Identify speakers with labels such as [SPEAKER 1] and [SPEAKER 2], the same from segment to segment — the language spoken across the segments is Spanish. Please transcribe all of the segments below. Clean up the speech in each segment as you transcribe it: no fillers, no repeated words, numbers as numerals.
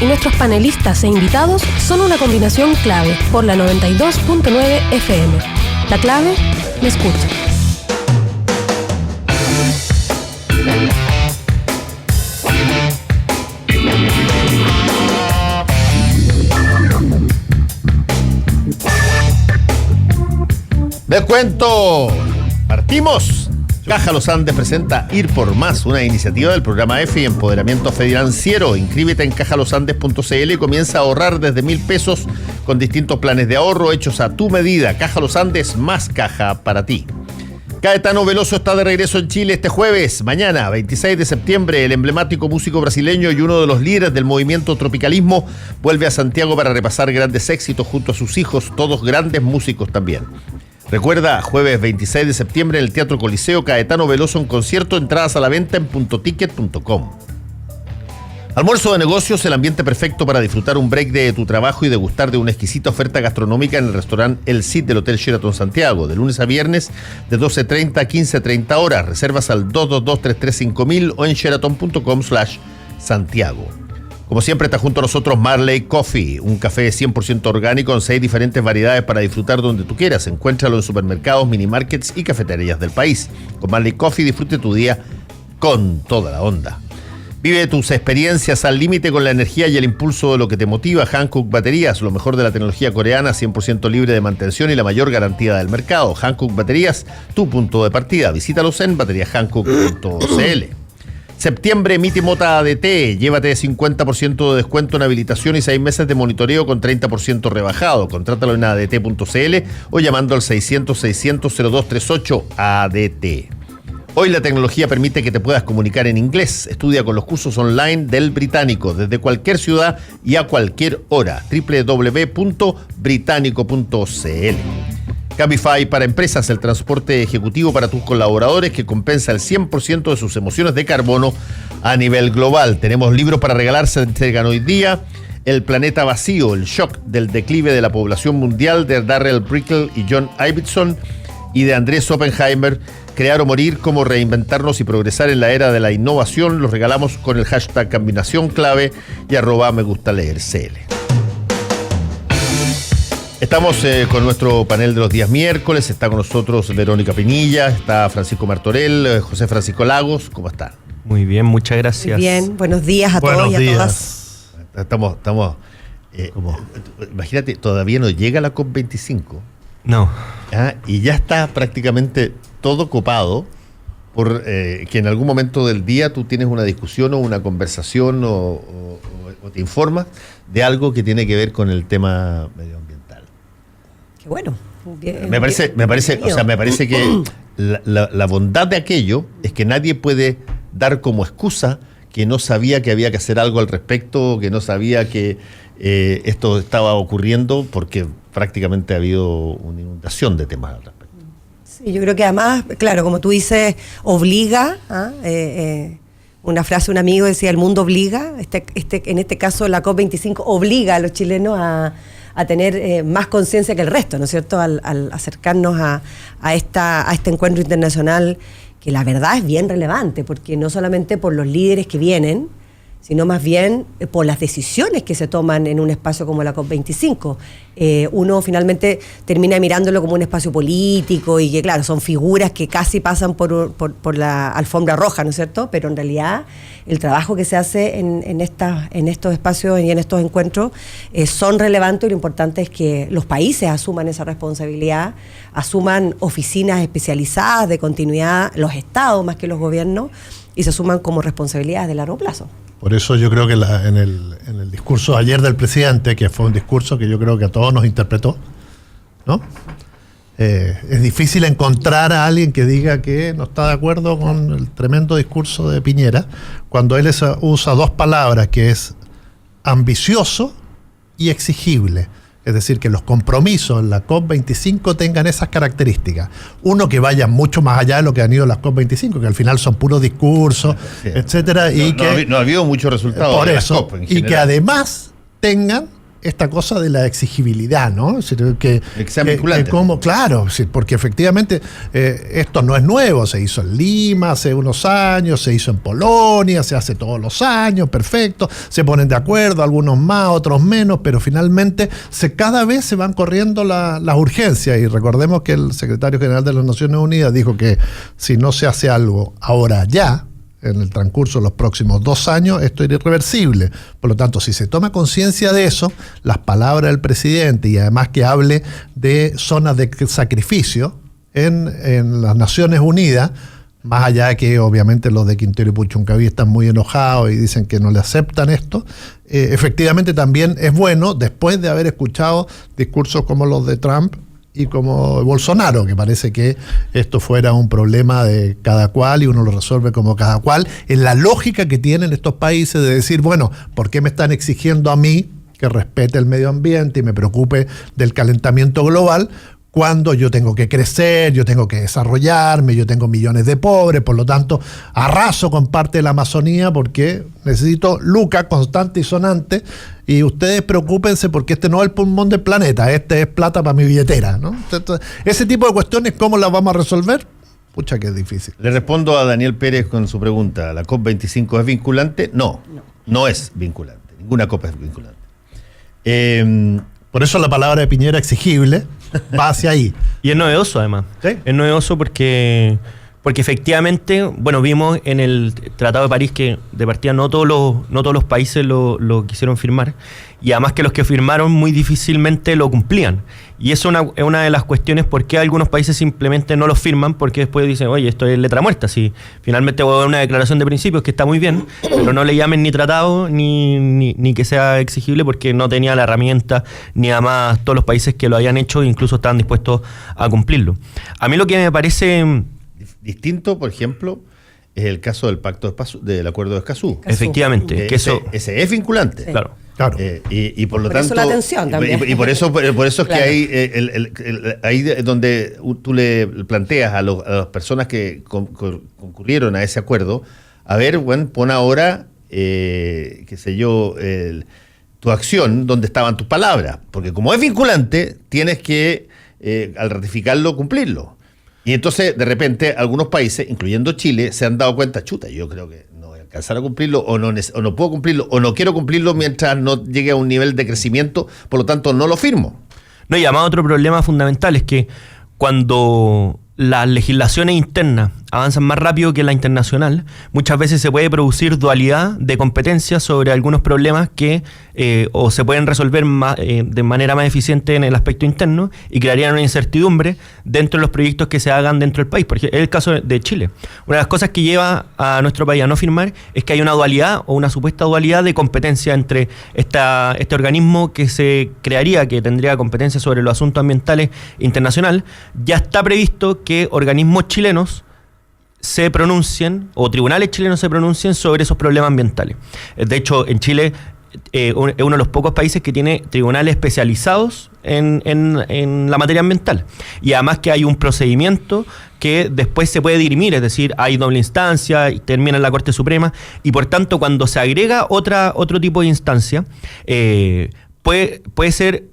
[SPEAKER 1] y nuestros panelistas e invitados son una combinación clave por la 92.9 FM. La clave me escucha.
[SPEAKER 2] ¡Les cuento! ¡Partimos! Caja Los Andes presenta Ir por Más, una iniciativa del programa EFI Empoderamiento Financiero. Inscríbete en cajalosandes.cl y comienza a ahorrar desde 1.000 pesos con distintos planes de ahorro hechos a tu medida. Caja Los Andes, más caja para ti. Caetano Veloso está de regreso en Chile este jueves. Mañana, 26 de septiembre, el emblemático músico brasileño y uno de los líderes del movimiento tropicalismo vuelve a Santiago para repasar grandes éxitos junto a sus hijos, todos grandes músicos también. Recuerda, jueves 26 de septiembre en el Teatro Coliseo, Caetano Veloso en concierto, entradas a la venta en puntoticket.com. Almuerzo de negocios, el ambiente perfecto para disfrutar un break de tu trabajo y degustar de una exquisita oferta gastronómica en el restaurante El Cid del Hotel Sheraton Santiago, de lunes a viernes de 12:30 a 15:30 horas. Reservas al 222-335.000 o en sheraton.com/Santiago. Como siempre está junto a nosotros Marley Coffee, un café 100% orgánico en 6 diferentes variedades para disfrutar donde tú quieras. Encuéntralo en supermercados, minimarkets y cafeterías del país. Con Marley Coffee disfrute tu día con toda la onda. Vive tus experiencias al límite con la energía y el impulso de lo que te motiva. Hankook Baterías, lo mejor de la tecnología coreana, 100% libre de mantención y la mayor garantía del mercado. Hankook Baterías, tu punto de partida. Visítalos en bateriashankook.cl. Septiembre, Miti Mota ADT. Llévate 50% de descuento en habilitación y 6 meses de monitoreo con 30% rebajado. Contrátalo en adt.cl o llamando al 600-600-0238 ADT. Hoy la tecnología permite que te puedas comunicar en inglés. Estudia con los cursos online del Británico desde cualquier ciudad y a cualquier hora. www.británico.cl. Cabify para empresas, el transporte ejecutivo para tus colaboradores que compensa el 100% de sus emisiones de carbono a nivel global. Tenemos libros para regalar, se entregan hoy día. El planeta vacío, el shock del declive de la población mundial, de Darrell Brickell y John Ibbotson, y de Andrés Oppenheimer, Crear o Morir, cómo reinventarnos y progresar en la era de la innovación. Los regalamos con el hashtag combinación clave y @megustaleercl. Estamos con nuestro panel de los días miércoles. Está con nosotros Verónica Pinilla, está Francisco Martorell, José Francisco Lagos. ¿Cómo están?
[SPEAKER 3] Muy bien, muchas gracias.
[SPEAKER 1] Muy bien, buenos días a todos y a todas.
[SPEAKER 2] Estamos imagínate, todavía no llega la COP25.
[SPEAKER 3] No.
[SPEAKER 2] Y ya está prácticamente todo copado por que en algún momento del día tú tienes una discusión o una conversación o te informas de algo que tiene que ver con el tema medioambiental.
[SPEAKER 1] Qué bueno.
[SPEAKER 2] Me parece que la bondad de aquello es que nadie puede dar como excusa que no sabía que había que hacer algo al respecto, que no sabía que esto estaba ocurriendo, porque prácticamente ha habido una inundación de temas al respecto.
[SPEAKER 1] Sí, yo creo que además, claro, como tú dices, obliga, una frase de un amigo decía, el mundo obliga, en este caso la COP25 obliga a los chilenos a tener más conciencia que el resto, ¿no es cierto?, al acercarnos a este encuentro internacional, que la verdad es bien relevante, porque no solamente por los líderes que vienen, sino más bien por las decisiones que se toman en un espacio como la COP25. Uno finalmente termina mirándolo como un espacio político y que, claro, son figuras que casi pasan por la alfombra roja, ¿no es cierto? Pero en realidad el trabajo que se hace en estos espacios y en estos encuentros son relevantes, y lo importante es que los países asuman esa responsabilidad, asuman oficinas especializadas de continuidad, los estados más que los gobiernos, y se asuman como responsabilidades de largo plazo.
[SPEAKER 4] Por eso yo creo que en el discurso ayer del presidente, que fue un discurso que yo creo que a todos nos interpretó, ¿no? Es difícil encontrar a alguien que diga que no está de acuerdo con el tremendo discurso de Piñera, cuando él usa dos palabras, que es ambicioso y exigible. Es decir, que los compromisos en la COP25 tengan esas características. Uno, que vaya mucho más allá de lo que han ido las COP25, que al final son puros discursos, etcétera. No ha habido muchos resultados. Por eso, y que además tengan esta cosa de la exigibilidad, ¿no? Es decir, que
[SPEAKER 2] sean vinculantes.
[SPEAKER 4] Claro, sí, porque efectivamente esto no es nuevo, se hizo en Lima hace unos años, se hizo en Polonia, se hace todos los años, perfecto, se ponen de acuerdo, algunos más, otros menos, pero finalmente cada vez se van corriendo las urgencias, y recordemos que el secretario general de las Naciones Unidas dijo que si no se hace algo ahora ya, en el transcurso de los próximos 2 años, esto es irreversible. Por lo tanto, si se toma conciencia de eso, las palabras del presidente, y además que hable de zonas de sacrificio en las Naciones Unidas, más allá de que obviamente los de Quintero y Puchuncaví están muy enojados y dicen que no le aceptan esto, efectivamente también es bueno, después de haber escuchado discursos como los de Trump y como Bolsonaro, que parece que esto fuera un problema de cada cual y uno lo resuelve como cada cual, en la lógica que tienen estos países de decir, bueno, ¿por qué me están exigiendo a mí que respete el medio ambiente y me preocupe del calentamiento global, cuando yo tengo que crecer, yo tengo que desarrollarme, yo tengo millones de pobres, por lo tanto arraso con parte de la Amazonía porque necesito lucas constante y sonante, y ustedes preocúpense porque este no es el pulmón del planeta, este es plata para mi billetera, ¿no? Entonces, ese tipo de cuestiones, ¿cómo las vamos a resolver? Pucha, que es difícil.
[SPEAKER 2] Le respondo a Daniel Pérez con su pregunta. ¿La COP25 es vinculante? No es vinculante. Ninguna COP es vinculante.
[SPEAKER 4] Por eso la palabra de Piñera, exigible, va hacia ahí.
[SPEAKER 3] Y es novedoso, además.
[SPEAKER 4] ¿Sí?
[SPEAKER 3] Es novedoso porque efectivamente, bueno, vimos en el Tratado de París que de partida no todos los países lo quisieron firmar, y además que los que firmaron muy difícilmente lo cumplían. Y eso es una de las cuestiones por qué algunos países simplemente no lo firman, porque después dicen, oye, esto es letra muerta. Si finalmente voy a dar una declaración de principios que está muy bien, pero no le llamen ni tratado ni que sea exigible, porque no tenía la herramienta, ni además todos los países que lo habían hecho incluso estaban dispuestos a cumplirlo. A mí lo que me parece
[SPEAKER 2] distinto, por ejemplo, es el caso del pacto del acuerdo de Escazú.
[SPEAKER 3] Efectivamente, que
[SPEAKER 2] ese es vinculante.
[SPEAKER 1] Sí.
[SPEAKER 3] Claro.
[SPEAKER 2] Y por lo tanto.
[SPEAKER 1] Eso la atención también.
[SPEAKER 2] Y por eso es
[SPEAKER 1] Claro.
[SPEAKER 2] que ahí donde tú le planteas a las personas que concurrieron a ese acuerdo, a ver, bueno, pon ahora, qué sé yo, tu acción donde estaban tus palabras. Porque como es vinculante, tienes que, al ratificarlo, cumplirlo. Y entonces, de repente, algunos países, incluyendo Chile, se han dado cuenta, chuta, yo creo que no voy a alcanzar a cumplirlo, o no puedo cumplirlo, o no quiero cumplirlo mientras no llegue a un nivel de crecimiento, por lo tanto no lo firmo.
[SPEAKER 3] No, y además otro problema fundamental es que cuando las legislaciones internas avanzan más rápido que la internacional, muchas veces se puede producir dualidad de competencias sobre algunos problemas que o se pueden resolver de manera más eficiente en el aspecto interno y crearían una incertidumbre dentro de los proyectos que se hagan dentro del país. Por ejemplo, es el caso de Chile. Una de las cosas que lleva a nuestro país a no firmar es que hay una dualidad o una supuesta dualidad de competencia entre este organismo que se crearía, que tendría competencia sobre los asuntos ambientales internacional. Ya está previsto que organismos chilenos se pronuncien, o tribunales chilenos se pronuncien sobre esos problemas ambientales. De hecho, en Chile es uno de los pocos países que tiene tribunales especializados en la materia ambiental. Y además que hay un procedimiento que después se puede dirimir, es decir, hay doble instancia y termina en la Corte Suprema, y por tanto cuando se agrega otro tipo de instancia, puede ser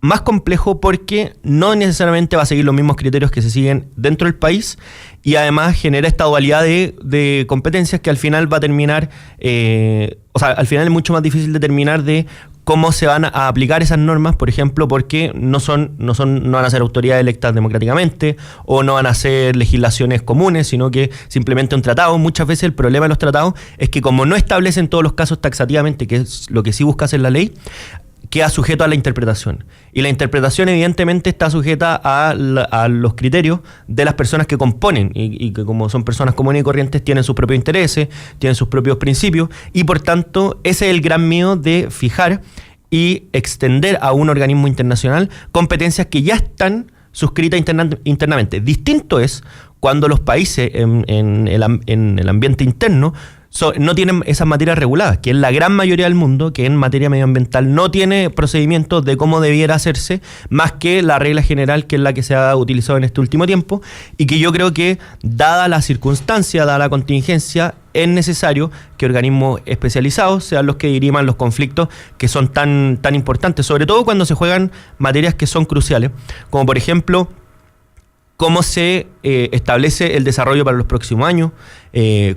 [SPEAKER 3] más complejo porque no necesariamente va a seguir los mismos criterios que se siguen dentro del país, y además genera esta dualidad de competencias que al final va a terminar, al final es mucho más difícil determinar de cómo se van a aplicar esas normas, por ejemplo, porque no van a ser autoridades electas democráticamente o no van a ser legislaciones comunes, sino que simplemente un tratado. Muchas veces el problema de los tratados es que como no establecen todos los casos taxativamente, que es lo que sí busca hacer la ley, queda sujeto a la interpretación. Y la interpretación evidentemente está sujeta a los criterios de las personas que componen, y que como son personas comunes y corrientes tienen sus propios intereses, tienen sus propios principios, y por tanto ese es el gran miedo de fijar y extender a un organismo internacional competencias que ya están suscritas internamente. Distinto es cuando los países en el ambiente interno no tienen esas materias reguladas, que es la gran mayoría del mundo, que en materia medioambiental no tiene procedimientos de cómo debiera hacerse, más que la regla general, que es la que se ha utilizado en este último tiempo, y que yo creo que, dada la circunstancia, dada la contingencia, es necesario que organismos especializados sean los que diriman los conflictos que son tan importantes, sobre todo cuando se juegan materias que son cruciales, como por ejemplo cómo se establece el desarrollo para los próximos años,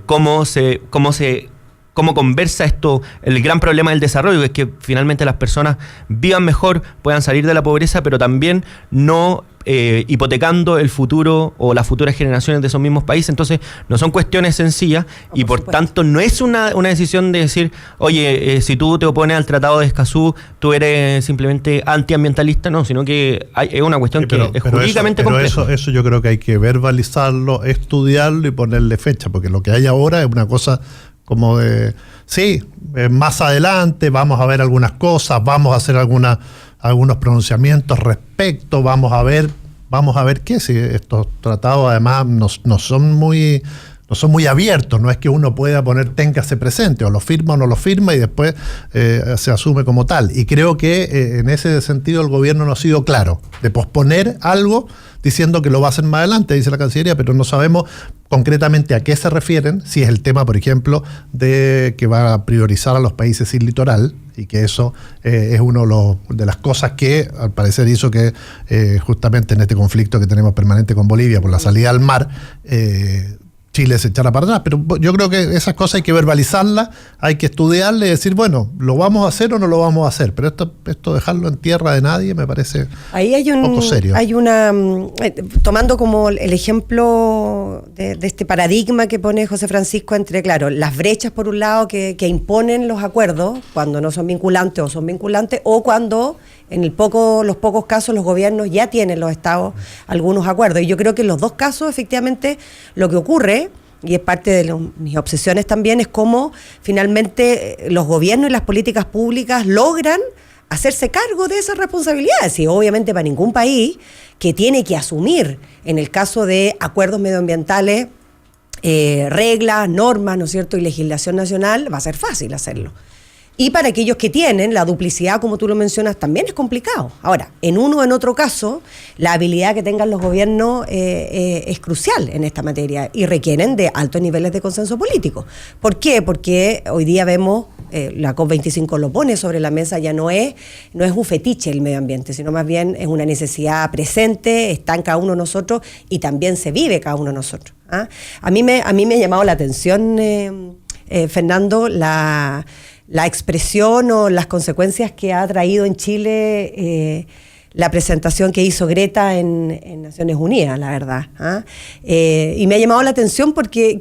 [SPEAKER 3] cómo conversa esto, el gran problema del desarrollo, que es que finalmente las personas vivan mejor, puedan salir de la pobreza, pero también no hipotecando el futuro o las futuras generaciones de esos mismos países. Entonces, no son cuestiones sencillas y por tanto no es una decisión de decir, oye, si tú te opones al Tratado de Escazú, tú eres simplemente antiambientalista, no, sino que es una cuestión que es jurídicamente compleja.
[SPEAKER 4] Eso yo creo que hay que verbalizarlo, estudiarlo y ponerle fecha, porque lo que hay ahora es una cosa como de, sí, más adelante vamos a ver algunas cosas, vamos a hacer algunos pronunciamientos respecto, vamos a ver qué, si estos tratados además no son muy abiertos, no es que uno pueda poner téngase presente, o lo firma o no lo firma y después se asume como tal. Y creo que en ese sentido el gobierno no ha sido claro de posponer algo diciendo que lo va a hacer más adelante, dice la Cancillería, pero no sabemos concretamente a qué se refieren, si es el tema, por ejemplo, de que va a priorizar a los países sin litoral, y que eso es una de las cosas que al parecer hizo que justamente en este conflicto que tenemos permanente con Bolivia por la salida al mar, Chile se echara para atrás. Pero yo creo que esas cosas hay que verbalizarlas, hay que estudiarlas y decir, bueno, ¿lo vamos a hacer o no lo vamos a hacer? Pero esto dejarlo en tierra de nadie me parece
[SPEAKER 1] ahí hay
[SPEAKER 4] poco serio.
[SPEAKER 1] Hay tomando como el ejemplo de este paradigma que pone José Francisco entre, claro, las brechas por un lado que imponen los acuerdos cuando no son vinculantes o son vinculantes, o cuando en los pocos casos los gobiernos ya tienen, los estados, algunos acuerdos. Y yo creo que en los dos casos efectivamente lo que ocurre, y es parte de mis obsesiones también, es cómo finalmente los gobiernos y las políticas públicas logran hacerse cargo de esas responsabilidades. Y obviamente para ningún país que tiene que asumir, en el caso de acuerdos medioambientales, reglas, normas, ¿no es cierto?, y legislación nacional, va a ser fácil hacerlo. Y para aquellos que tienen la duplicidad, como tú lo mencionas, también es complicado. Ahora, en uno o en otro caso, la habilidad que tengan los gobiernos es crucial en esta materia y requieren de altos niveles de consenso político. ¿Por qué? Porque hoy día vemos, la COP25 lo pone sobre la mesa, ya no es un fetiche el medio ambiente, sino más bien es una necesidad presente, está en cada uno de nosotros y también se vive cada uno de nosotros. ¿Ah? A mí me ha llamado la atención, Fernando, la expresión o las consecuencias que ha traído en Chile la presentación que hizo Greta en Naciones Unidas, la verdad. Y me ha llamado la atención porque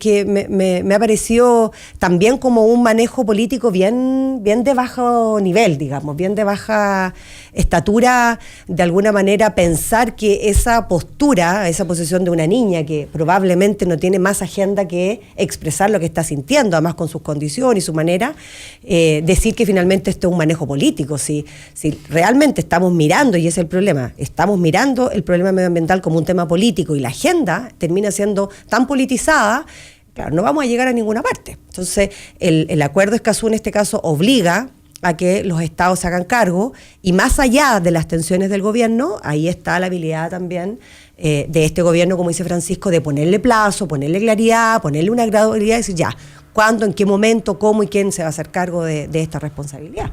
[SPEAKER 1] me ha parecido también como un manejo político bien de bajo nivel, digamos, bien de baja estatura, de alguna manera pensar que esa postura, esa posición de una niña que probablemente no tiene más agenda que expresar lo que está sintiendo, además con sus condiciones y su manera, decir que finalmente esto es un manejo político. Si realmente estamos mirando, y ese es el problema, estamos mirando el problema medioambiental como un tema político y la agenda termina siendo tan politizada, claro, no vamos a llegar a ninguna parte. Entonces, el acuerdo de Escazú en este caso obliga a que los estados se hagan cargo, y más allá de las tensiones del gobierno, ahí está la habilidad también de este gobierno, como dice Francisco, de ponerle plazo, ponerle claridad, ponerle una gradualidad y decir ya, cuándo, en qué momento, cómo y quién se va a hacer cargo de esta responsabilidad.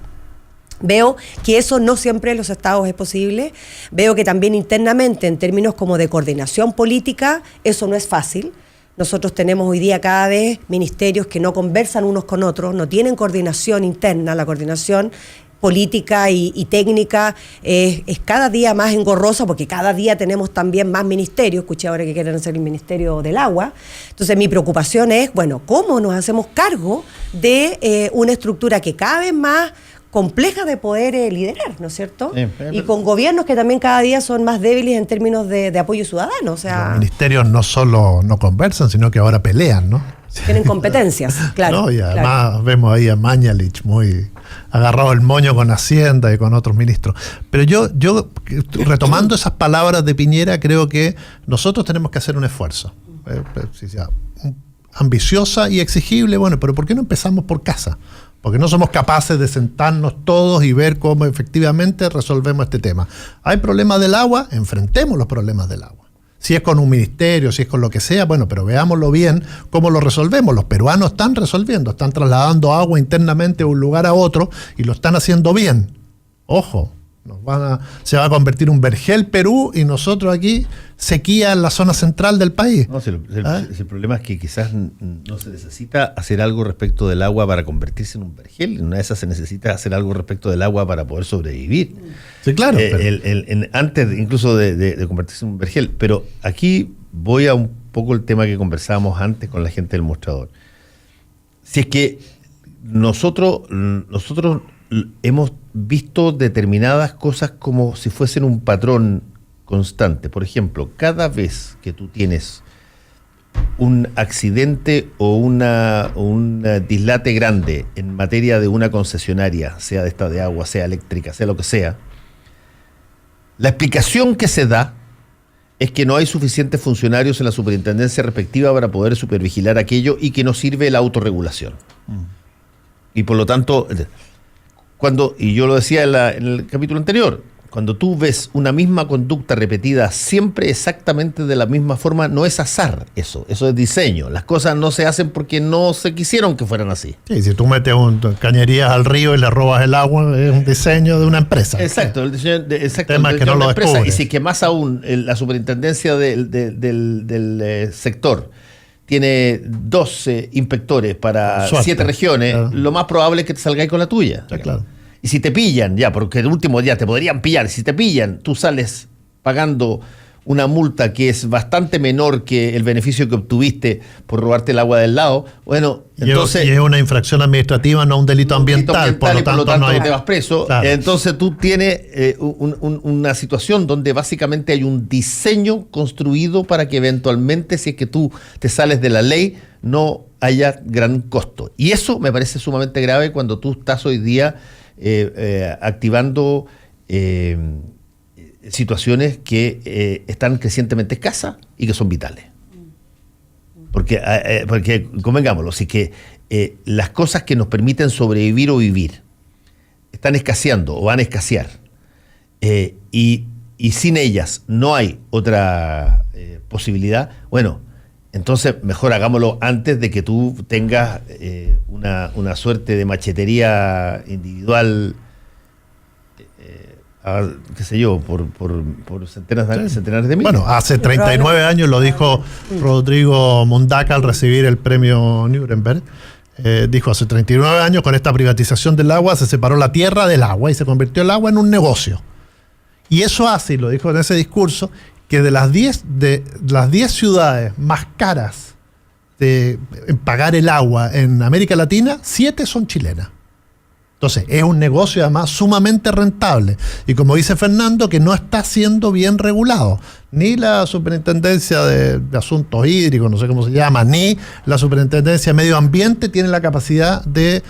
[SPEAKER 1] Veo que eso no siempre en los estados es posible, veo que también internamente, en términos como de coordinación política, eso no es fácil. Nosotros tenemos hoy día cada vez ministerios que no conversan unos con otros, no tienen coordinación interna, la coordinación política y técnica es cada día más engorrosa porque cada día tenemos también más ministerios. Escuché ahora que quieren hacer el Ministerio del Agua. Entonces mi preocupación es, bueno, ¿cómo nos hacemos cargo de una estructura que cada vez más compleja de poder liderar, ¿no es cierto? Y con gobiernos que también cada día son más débiles en términos de apoyo ciudadano. O sea,
[SPEAKER 4] los ministerios no solo no conversan, sino que ahora pelean, ¿no?
[SPEAKER 1] Tienen competencias, claro.
[SPEAKER 4] No, y además vemos ahí a Mañalich muy agarrado el moño con Hacienda y con otros ministros. Pero yo retomando esas palabras de Piñera, creo que nosotros tenemos que hacer un esfuerzo. ambiciosa y exigible. Bueno, pero ¿por qué no empezamos por casa? Porque no somos capaces de sentarnos todos y ver cómo efectivamente resolvemos este tema. ¿Hay problemas del agua? Enfrentemos los problemas del agua. Si es con un ministerio, si es con lo que sea, bueno, pero veámoslo bien, cómo lo resolvemos. Los peruanos están resolviendo, están trasladando agua internamente de un lugar a otro y lo están haciendo bien. Ojo, se va a convertir en un vergel Perú y nosotros aquí sequía en la zona central del país.
[SPEAKER 2] No, si el problema es que quizás no se necesita hacer algo respecto del agua para convertirse en un vergel. En una de esas se necesita hacer algo respecto del agua para poder sobrevivir.
[SPEAKER 4] Sí, claro.
[SPEAKER 2] Antes incluso de convertirse en un vergel. Pero aquí voy a un poco el tema que conversábamos antes con la gente del mostrador. Si es que nosotros hemos visto determinadas cosas como si fuesen un patrón constante. Por ejemplo, cada vez que tú tienes un accidente o un dislate grande en materia de una concesionaria, sea de esta de agua, sea eléctrica, sea lo que sea, la explicación que se da es que no hay suficientes funcionarios en la superintendencia respectiva para poder supervigilar aquello y que no sirve la autorregulación. Y por lo tanto, y yo lo decía en el capítulo anterior, cuando tú ves una misma conducta repetida siempre exactamente de la misma forma, no es azar eso es diseño. Las cosas no se hacen porque no se quisieron que fueran así.
[SPEAKER 4] Sí, si tú metes cañerías al río y le robas el agua, es un diseño de una empresa.
[SPEAKER 2] Exacto, el diseño de
[SPEAKER 4] una
[SPEAKER 2] empresa. Y si que más aún la superintendencia del sector tiene 12 inspectores para 7 regiones, claro, lo más probable es que te salgáis con la tuya.
[SPEAKER 4] Sí, claro.
[SPEAKER 2] Y si te pillan, porque el último día te podrían pillar, si te pillan, tú sales pagando una multa que es bastante menor que el beneficio que obtuviste por robarte el agua del lado, bueno, entonces...
[SPEAKER 4] Y es una infracción administrativa, no un delito ambiental, por lo tanto no hay...
[SPEAKER 2] te vas preso. Claro. Entonces tú tienes una situación donde básicamente hay un diseño construido para que eventualmente, si es que tú te sales de la ley, no haya gran costo. Y eso me parece sumamente grave cuando tú estás hoy día activando situaciones que están crecientemente escasas y que son vitales. Porque convengámoslo, si que las cosas que nos permiten sobrevivir o vivir están escaseando o van a escasear, y sin ellas no hay otra posibilidad, bueno, entonces mejor hagámoslo antes de que tú tengas una suerte de machetería individual, qué sé yo, por centenares de miles.
[SPEAKER 4] Bueno, hace 39 años lo dijo Rodrigo Mundaca al recibir el premio Nuremberg. Dijo, hace 39 años con esta privatización del agua se separó la tierra del agua y se convirtió el agua en un negocio. Y eso hace, y lo dijo en ese discurso, que de las 10 ciudades más caras en pagar el agua en América Latina, 7 son chilenas. Entonces, es un negocio además sumamente rentable. Y como dice Fernando, que no está siendo bien regulado. Ni la Superintendencia de Asuntos Hídricos, no sé cómo se llama, ni la Superintendencia de Medio Ambiente tiene la capacidad de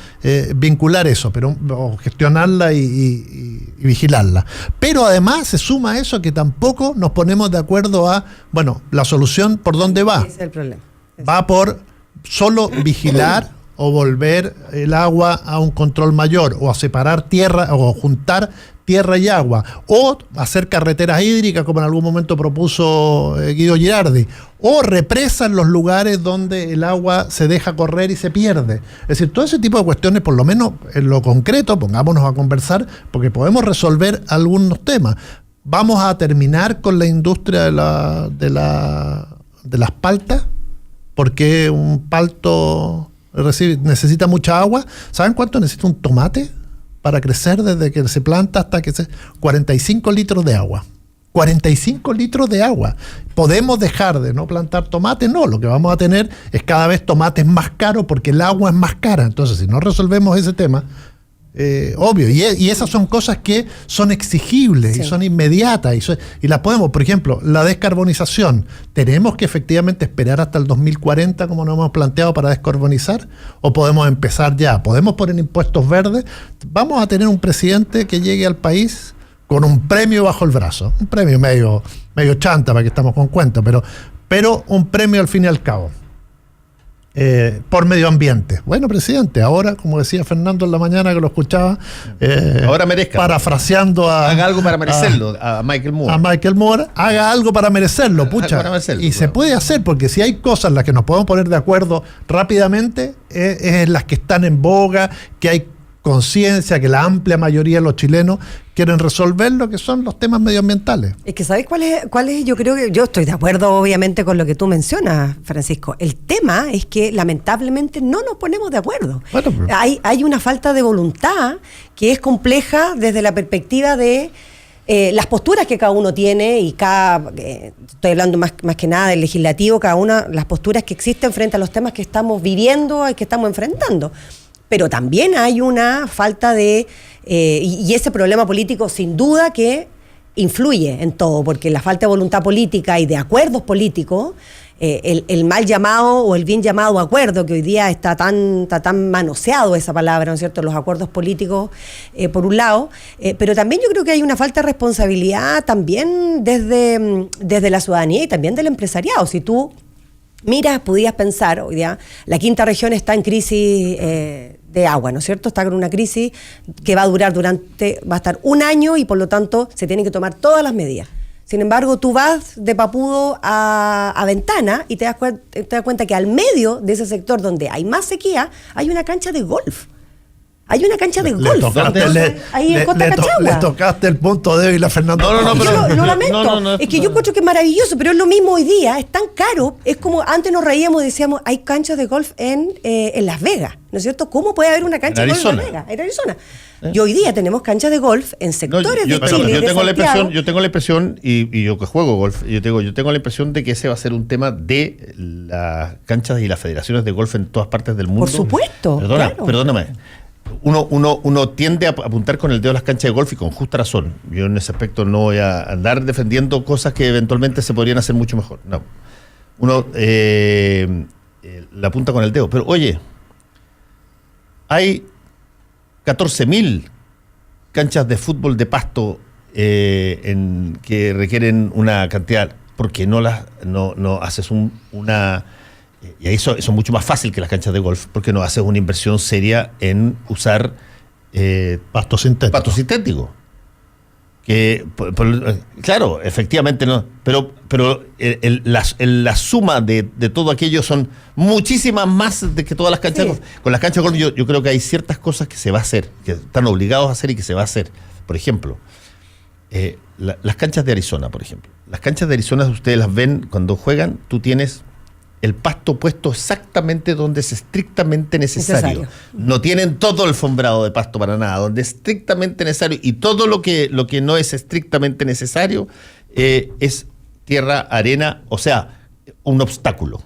[SPEAKER 4] vincular eso, o gestionarla y vigilarla. Pero además se suma a eso que tampoco nos ponemos de acuerdo a, la solución por dónde va.
[SPEAKER 1] Ese es el problema.
[SPEAKER 4] Va por solo vigilar o volver el agua a un control mayor, o a separar tierra, o juntar tierra y agua, o hacer carreteras hídricas, como en algún momento propuso Guido Girardi, o represas en los lugares donde el agua se deja correr y se pierde. Es decir, todo ese tipo de cuestiones, por lo menos en lo concreto, pongámonos a conversar, porque podemos resolver algunos temas. Vamos a terminar con la industria de las paltas, porque un palto necesita mucha agua. ¿Saben cuánto necesita un tomate para crecer desde que se planta hasta que 45 litros de agua. 45 litros de agua. ¿Podemos dejar de no plantar tomates? No, lo que vamos a tener es cada vez tomates más caros porque el agua es más cara. Entonces, si no resolvemos ese tema, obvio, y esas son cosas que son exigibles, sí, y son inmediatas y las podemos, por ejemplo, la descarbonización, ¿tenemos que efectivamente esperar hasta el 2040 como nos hemos planteado para descarbonizar? ¿O podemos empezar ya? ¿Podemos poner impuestos verdes? Vamos a tener un presidente que llegue al país con un premio bajo el brazo, un premio medio chanta para que estamos con cuentos, pero un premio al fin y al cabo. por medio ambiente. Bueno, presidente, ahora, como decía Fernando en la mañana que lo escuchaba,
[SPEAKER 2] ahora merezca.
[SPEAKER 4] Parafraseando
[SPEAKER 2] haga algo para merecerlo, a Michael Moore.
[SPEAKER 4] A Michael Moore, haga algo para merecerlo, pucha.
[SPEAKER 2] Para merecerlo,
[SPEAKER 4] y se puede hacer, porque si hay cosas en las que nos podemos poner de acuerdo rápidamente, es en las que están en boga, que hay conciencia, que la amplia mayoría de los chilenos quieren resolver, lo que son los temas medioambientales.
[SPEAKER 1] Es que ¿sabes cuál es? Yo creo que yo estoy de acuerdo obviamente con lo que tú mencionas, Francisco. El tema es que lamentablemente no nos ponemos de acuerdo.
[SPEAKER 4] Bueno, pero
[SPEAKER 1] hay una falta de voluntad que es compleja desde la perspectiva de las posturas que cada uno tiene y estoy hablando más que nada del legislativo, cada una, las posturas que existen frente a los temas que estamos viviendo y que estamos enfrentando. Pero también hay una falta de... y ese problema político sin duda que influye en todo, porque la falta de voluntad política y de acuerdos políticos, el mal llamado o el bien llamado acuerdo, que hoy día está tan manoseado esa palabra, ¿no es cierto?, los acuerdos políticos, por un lado, pero también yo creo que hay una falta de responsabilidad también desde la ciudadanía y también del empresariado. Si tú miras, podías pensar, hoy día la quinta región está en crisis de agua, ¿no es cierto? Está con una crisis que va a durar va a estar un año y por lo tanto se tienen que tomar todas las medidas. Sin embargo, tú vas de Papudo a Ventana y te das cuenta que al medio de ese sector donde hay más sequía, hay una cancha de golf. Hay una cancha de golf. Ahí en Costa Cachagua.
[SPEAKER 4] Le tocaste el punto débil a Fernando.
[SPEAKER 1] Pero lo lamento. Es que yo encuentro que es maravilloso, pero es lo mismo hoy día. Es tan caro. Es como antes nos reíamos y decíamos, hay canchas de golf en Las Vegas, ¿no es cierto? ¿Cómo puede haber una cancha de golf en Las Vegas? En Arizona. Y hoy día tenemos canchas de golf en sectores de Chile.
[SPEAKER 2] Yo tengo la impresión, y yo que juego golf, yo tengo la impresión de que ese va a ser un tema de las canchas y las federaciones de golf en todas partes del mundo.
[SPEAKER 1] Por supuesto.
[SPEAKER 2] Perdóname. Uno tiende a apuntar con el dedo a las canchas de golf y con justa razón. Yo en ese aspecto no voy a andar defendiendo cosas que eventualmente se podrían hacer mucho mejor. No. Uno la apunta con el dedo. Pero oye, hay 14.000 canchas de fútbol de pasto que requieren una cantidad. ¿Por qué no haces una... Y eso es mucho más fácil que las canchas de golf, porque no haces una inversión seria en usar
[SPEAKER 4] pasto sintético.
[SPEAKER 2] Que, claro, efectivamente no, pero la suma de todo aquello son muchísimas más de que todas las canchas de golf. Con las canchas de golf yo creo que hay ciertas cosas que se va a hacer, que están obligados a hacer y que se va a hacer. Por ejemplo, las canchas de Arizona, por ejemplo. Las canchas de Arizona, ustedes las ven cuando juegan, tú tienes el pasto puesto exactamente donde es estrictamente necesario. No tienen todo el alfombrado de pasto para nada, donde es estrictamente necesario, y todo lo que no es estrictamente necesario es tierra, arena, o sea, un obstáculo.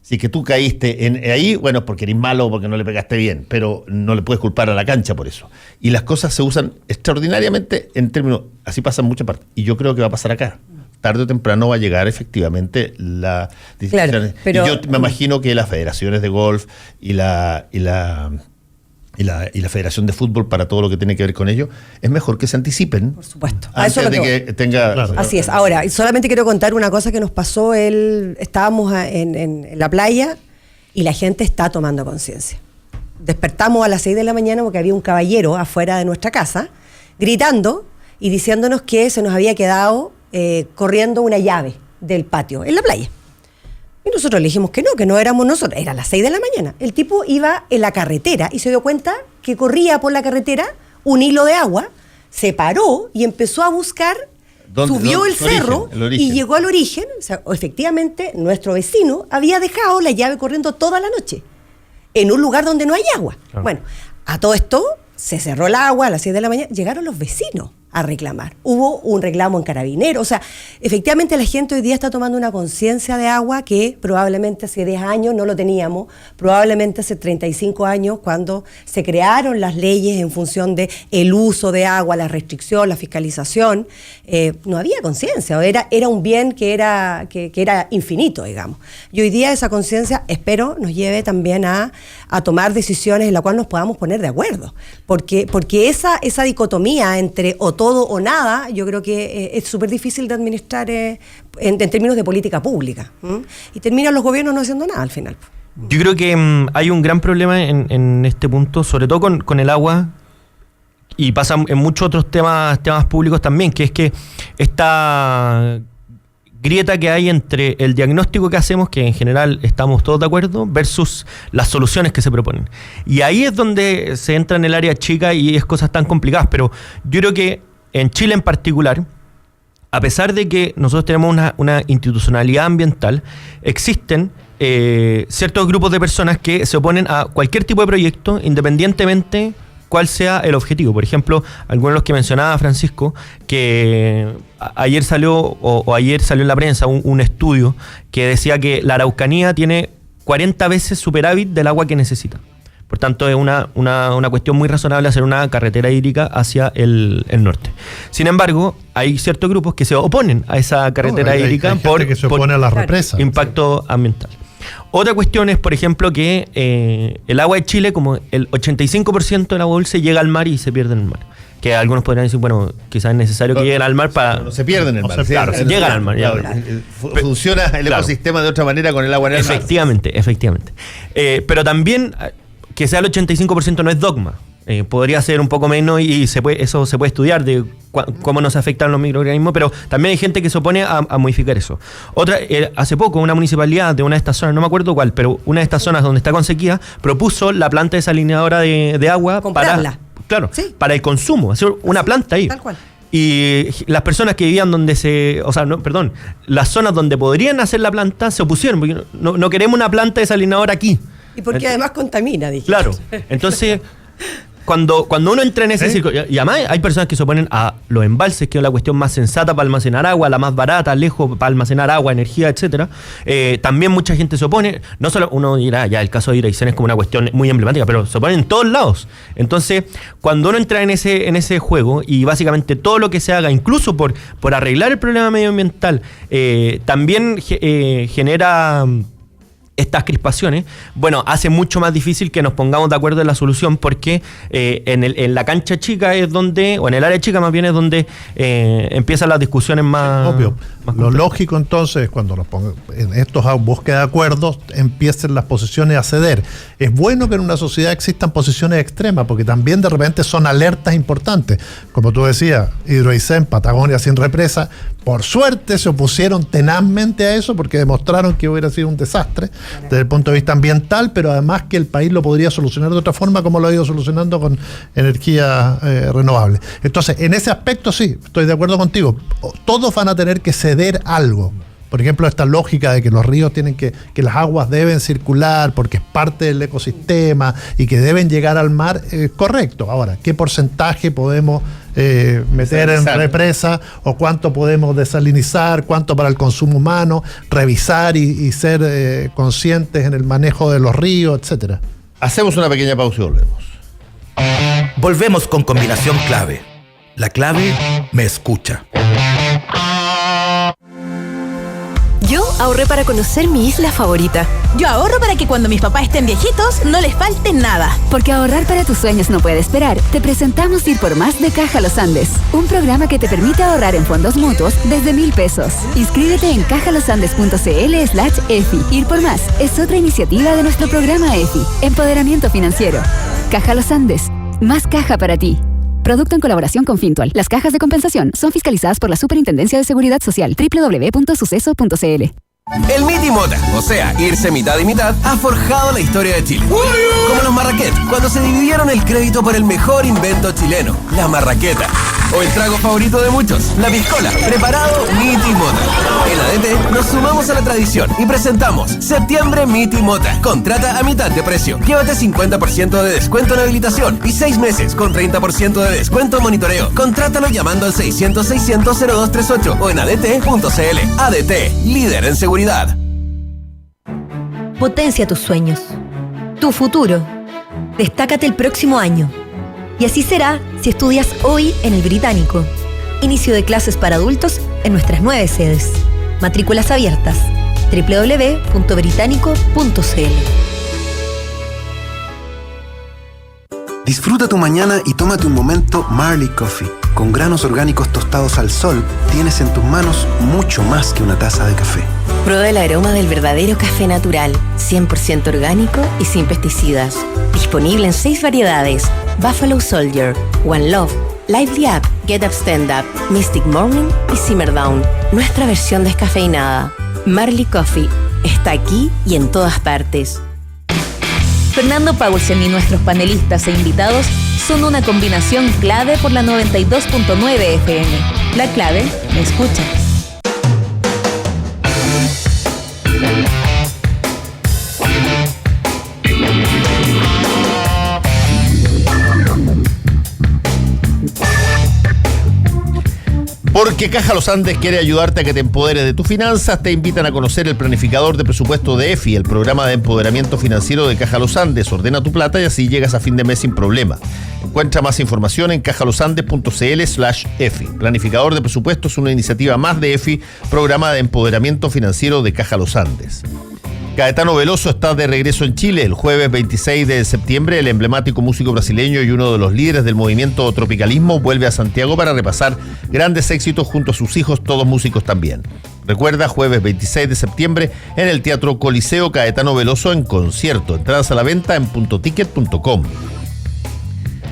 [SPEAKER 2] Si que tú caíste ahí, bueno, porque eres malo o porque no le pegaste bien, pero no le puedes culpar a la cancha por eso. Y las cosas se usan extraordinariamente en términos, así pasa en muchas partes, y yo creo que va a pasar acá. Tarde o temprano va a llegar efectivamente la decisión. Claro, pero, y yo me imagino que las federaciones de golf y la Federación de Fútbol, para todo lo que tiene que ver con ello, es mejor que se anticipen.
[SPEAKER 1] Por supuesto.
[SPEAKER 2] Antes de que tenga...
[SPEAKER 1] Claro. Así es. Ahora, solamente quiero contar una cosa que nos pasó. Estábamos en la playa y la gente está tomando conciencia. Despertamos a las 6 de la mañana porque había un caballero afuera de nuestra casa gritando y diciéndonos que se nos había quedado corriendo una llave del patio en la playa. Y nosotros le dijimos que no éramos nosotros, era las 6 de la mañana. El tipo iba en la carretera y se dio cuenta que corría por la carretera un hilo de agua, se paró y empezó a buscar, subió el cerro y llegó al origen. O sea, efectivamente, nuestro vecino había dejado la llave corriendo toda la noche en un lugar donde no hay agua. Claro. Bueno, a todo esto se cerró el agua a las 6 de la mañana, llegaron los vecinos a reclamar. Hubo un reclamo en Carabineros. O sea, efectivamente la gente hoy día está tomando una conciencia de agua que probablemente hace 10 años no lo teníamos, probablemente hace 35 años cuando se crearon las leyes en función de el uso de agua, la restricción, la fiscalización, no había conciencia, era un bien que era infinito, digamos. Y hoy día esa conciencia, espero, nos lleve también a tomar decisiones en las cuales nos podamos poner de acuerdo, porque esa dicotomía entre o todo o nada, yo creo que es súper difícil de administrar en términos de política pública. Y terminan los gobiernos no haciendo nada al final.
[SPEAKER 3] Yo creo que hay un gran problema en este punto, sobre todo con el agua, y pasa en muchos otros temas públicos también, que es que esta grieta que hay entre el diagnóstico que hacemos, que en general estamos todos de acuerdo, versus las soluciones que se proponen. Y ahí es donde se entra en el área chica y es cosas tan complicadas. Pero yo creo que en Chile en particular, a pesar de que nosotros tenemos una institucionalidad ambiental, existen ciertos grupos de personas que se oponen a cualquier tipo de proyecto, independientemente cuál sea el objetivo. Por ejemplo, algunos de los que mencionaba Francisco, que ayer salió en la prensa un estudio que decía que la Araucanía tiene 40 veces superávit del agua que necesita. Por tanto, es una cuestión muy razonable hacer una carretera hídrica hacia el norte. Sin embargo, hay ciertos grupos que se oponen a esa carretera hídrica
[SPEAKER 4] hay gente que se opone a las represas.
[SPEAKER 3] Impacto ambiental. Otra cuestión es, por ejemplo, que el agua de Chile, como el 85% del agua dulce, llega al mar y se pierde en el mar. Que algunos podrían decir, bueno, quizás es necesario que lleguen al mar para...
[SPEAKER 2] No se pierden en el mar.
[SPEAKER 3] Claro, llegan al mar.
[SPEAKER 2] Funciona el ecosistema de otra manera con el agua en el mar.
[SPEAKER 3] Efectivamente. Pero también, que sea el 85% no es dogma. Podría ser un poco menos y eso se puede estudiar de cómo nos afectan los microorganismos, pero también hay gente que se opone a modificar eso. Otra, hace poco una municipalidad de una de estas zonas, no me acuerdo cuál, pero una de estas zonas donde está con sequía, propuso la planta desalinadora de agua
[SPEAKER 1] comprarla.
[SPEAKER 3] Para el consumo, hacer una planta ahí.
[SPEAKER 1] Tal cual.
[SPEAKER 3] Y las personas que vivían las zonas donde podrían hacer la planta se opusieron, porque no queremos una planta desalinadora aquí.
[SPEAKER 1] Y porque además contamina, dije.
[SPEAKER 3] Claro. Entonces, cuando uno entra en ese círculo, y además hay personas que se oponen a los embalses, que es la cuestión más sensata para almacenar agua, la más barata, lejos para almacenar agua, energía, etcétera. También mucha gente se opone. No solo uno dirá, ya el caso de Iraicén es como una cuestión muy emblemática, pero se oponen en todos lados. Entonces, cuando uno entra en ese juego, y básicamente todo lo que se haga, incluso por arreglar el problema medioambiental, también genera estas crispaciones, bueno, hace mucho más difícil que nos pongamos de acuerdo en la solución, porque en la cancha chica es donde, o en el área chica más bien, es donde empiezan las discusiones más...
[SPEAKER 4] Obvio. Lo lógico entonces es cuando nos pongan en estos búsqueda de acuerdos, empiecen las posiciones a ceder. Es bueno que en una sociedad existan posiciones extremas, porque también de repente son alertas importantes. Como tú decías, Hidroaicén, Patagonia sin represa, por suerte se opusieron tenazmente a eso, porque demostraron que hubiera sido un desastre desde el punto de vista ambiental, pero además que el país lo podría solucionar de otra forma, como lo ha ido solucionando con energía renovable. Entonces, en ese aspecto sí, estoy de acuerdo contigo. Todos van a tener que ceder algo. Por ejemplo, esta lógica de que los ríos tienen que las aguas deben circular porque es parte del ecosistema y que deben llegar al mar, correcto. Ahora, ¿qué porcentaje podemos meter en represa, o cuánto podemos desalinizar, cuánto para el consumo humano, revisar y ser conscientes en el manejo de los ríos, etcétera?
[SPEAKER 2] Hacemos una pequeña pausa y volvemos.
[SPEAKER 5] Volvemos con Combinación Clave. La clave me escucha.
[SPEAKER 6] Yo ahorré para conocer mi isla favorita.
[SPEAKER 7] Yo ahorro para que cuando mis papás estén viejitos no les falte nada.
[SPEAKER 8] Porque ahorrar para tus sueños no puede esperar. Te presentamos Ir por Más de Caja Los Andes, un programa que te permite ahorrar en fondos mutuos desde 1,000 pesos. Inscríbete en cajalosandes.cl/EFI. Ir por Más es otra iniciativa de nuestro programa EFI, Empoderamiento Financiero. Caja Los Andes, más caja para ti. Producto en colaboración con Fintual. Las cajas de compensación son fiscalizadas por la Superintendencia de Seguridad Social. www.suceso.cl.
[SPEAKER 9] El Miti Mota, o sea, irse mitad y mitad, ha forjado la historia de Chile. Como los Marrakech, cuando se dividieron el crédito por el mejor invento chileno, la marraqueta. O el trago favorito de muchos, la piscola. Preparado Miti Mota. En ADT nos sumamos a la tradición y presentamos Septiembre Miti Mota. Contrata a mitad de precio. Llévate 50% de descuento en habilitación y 6 meses con 30% de descuento en monitoreo. Contrátalo llamando al 600-600-0238 o en adt.cl. ADT, líder en seguridad.
[SPEAKER 6] Potencia tus sueños. Tu futuro. Destácate el próximo año. Y así será si estudias hoy en el Británico. Inicio de clases para adultos en nuestras 9 sedes. Matrículas abiertas. www.británico.cl.
[SPEAKER 10] Disfruta tu mañana y tómate un momento Marley Coffee. Con granos orgánicos tostados al sol, tienes en tus manos mucho más que una taza de café.
[SPEAKER 11] Prueba el aroma del verdadero café natural, 100% orgánico y sin pesticidas. Disponible en 6 variedades: Buffalo Soldier, One Love, Lively Up, Get Up Stand Up, Mystic Morning y Simmer Down. Nuestra versión descafeinada. Marley Coffee está aquí y en todas partes.
[SPEAKER 7] Fernando Paulsen y nuestros panelistas e invitados son una combinación clave por la 92.9 FM. La clave me escucha.
[SPEAKER 2] Porque Caja Los Andes quiere ayudarte a que te empoderes de tus finanzas, te invitan a conocer el planificador de presupuesto de EFI, el programa de empoderamiento financiero de Caja Los Andes. Ordena tu plata y así llegas a fin de mes sin problema. Encuentra más información en cajalosandes.cl/EFI. Planificador de presupuesto es una iniciativa más de EFI, programa de empoderamiento financiero de Caja Los Andes. Caetano Veloso está de regreso en Chile. El jueves 26 de septiembre, el emblemático músico brasileño y uno de los líderes del movimiento tropicalismo vuelve a Santiago para repasar grandes éxitos junto a sus hijos, todos músicos también. Recuerda, jueves 26 de septiembre en el Teatro Coliseo, Caetano Veloso en concierto. Entradas a la venta en puntoticket.com.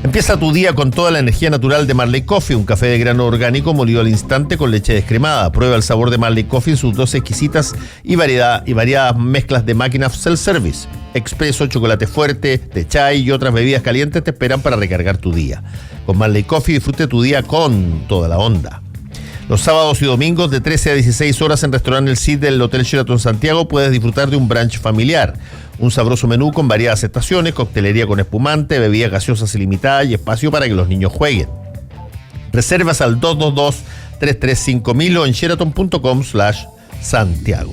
[SPEAKER 2] Empieza tu día con toda la energía natural de Marley Coffee, un café de grano orgánico molido al instante con leche descremada. Prueba el sabor de Marley Coffee en sus 12 exquisitas y variadas mezclas de máquinas self-service. Expreso, chocolate fuerte, té chai y otras bebidas calientes te esperan para recargar tu día. Con Marley Coffee disfrute tu día con toda la onda. Los sábados y domingos de 13 a 16 horas en Restaurante El Cid del Hotel Sheraton Santiago puedes disfrutar de un brunch familiar. Un sabroso menú con variadas estaciones, coctelería con espumante, bebidas gaseosas ilimitadas y espacio para que los niños jueguen. Reservas al 222-335-1000 o en sheraton.com/Santiago.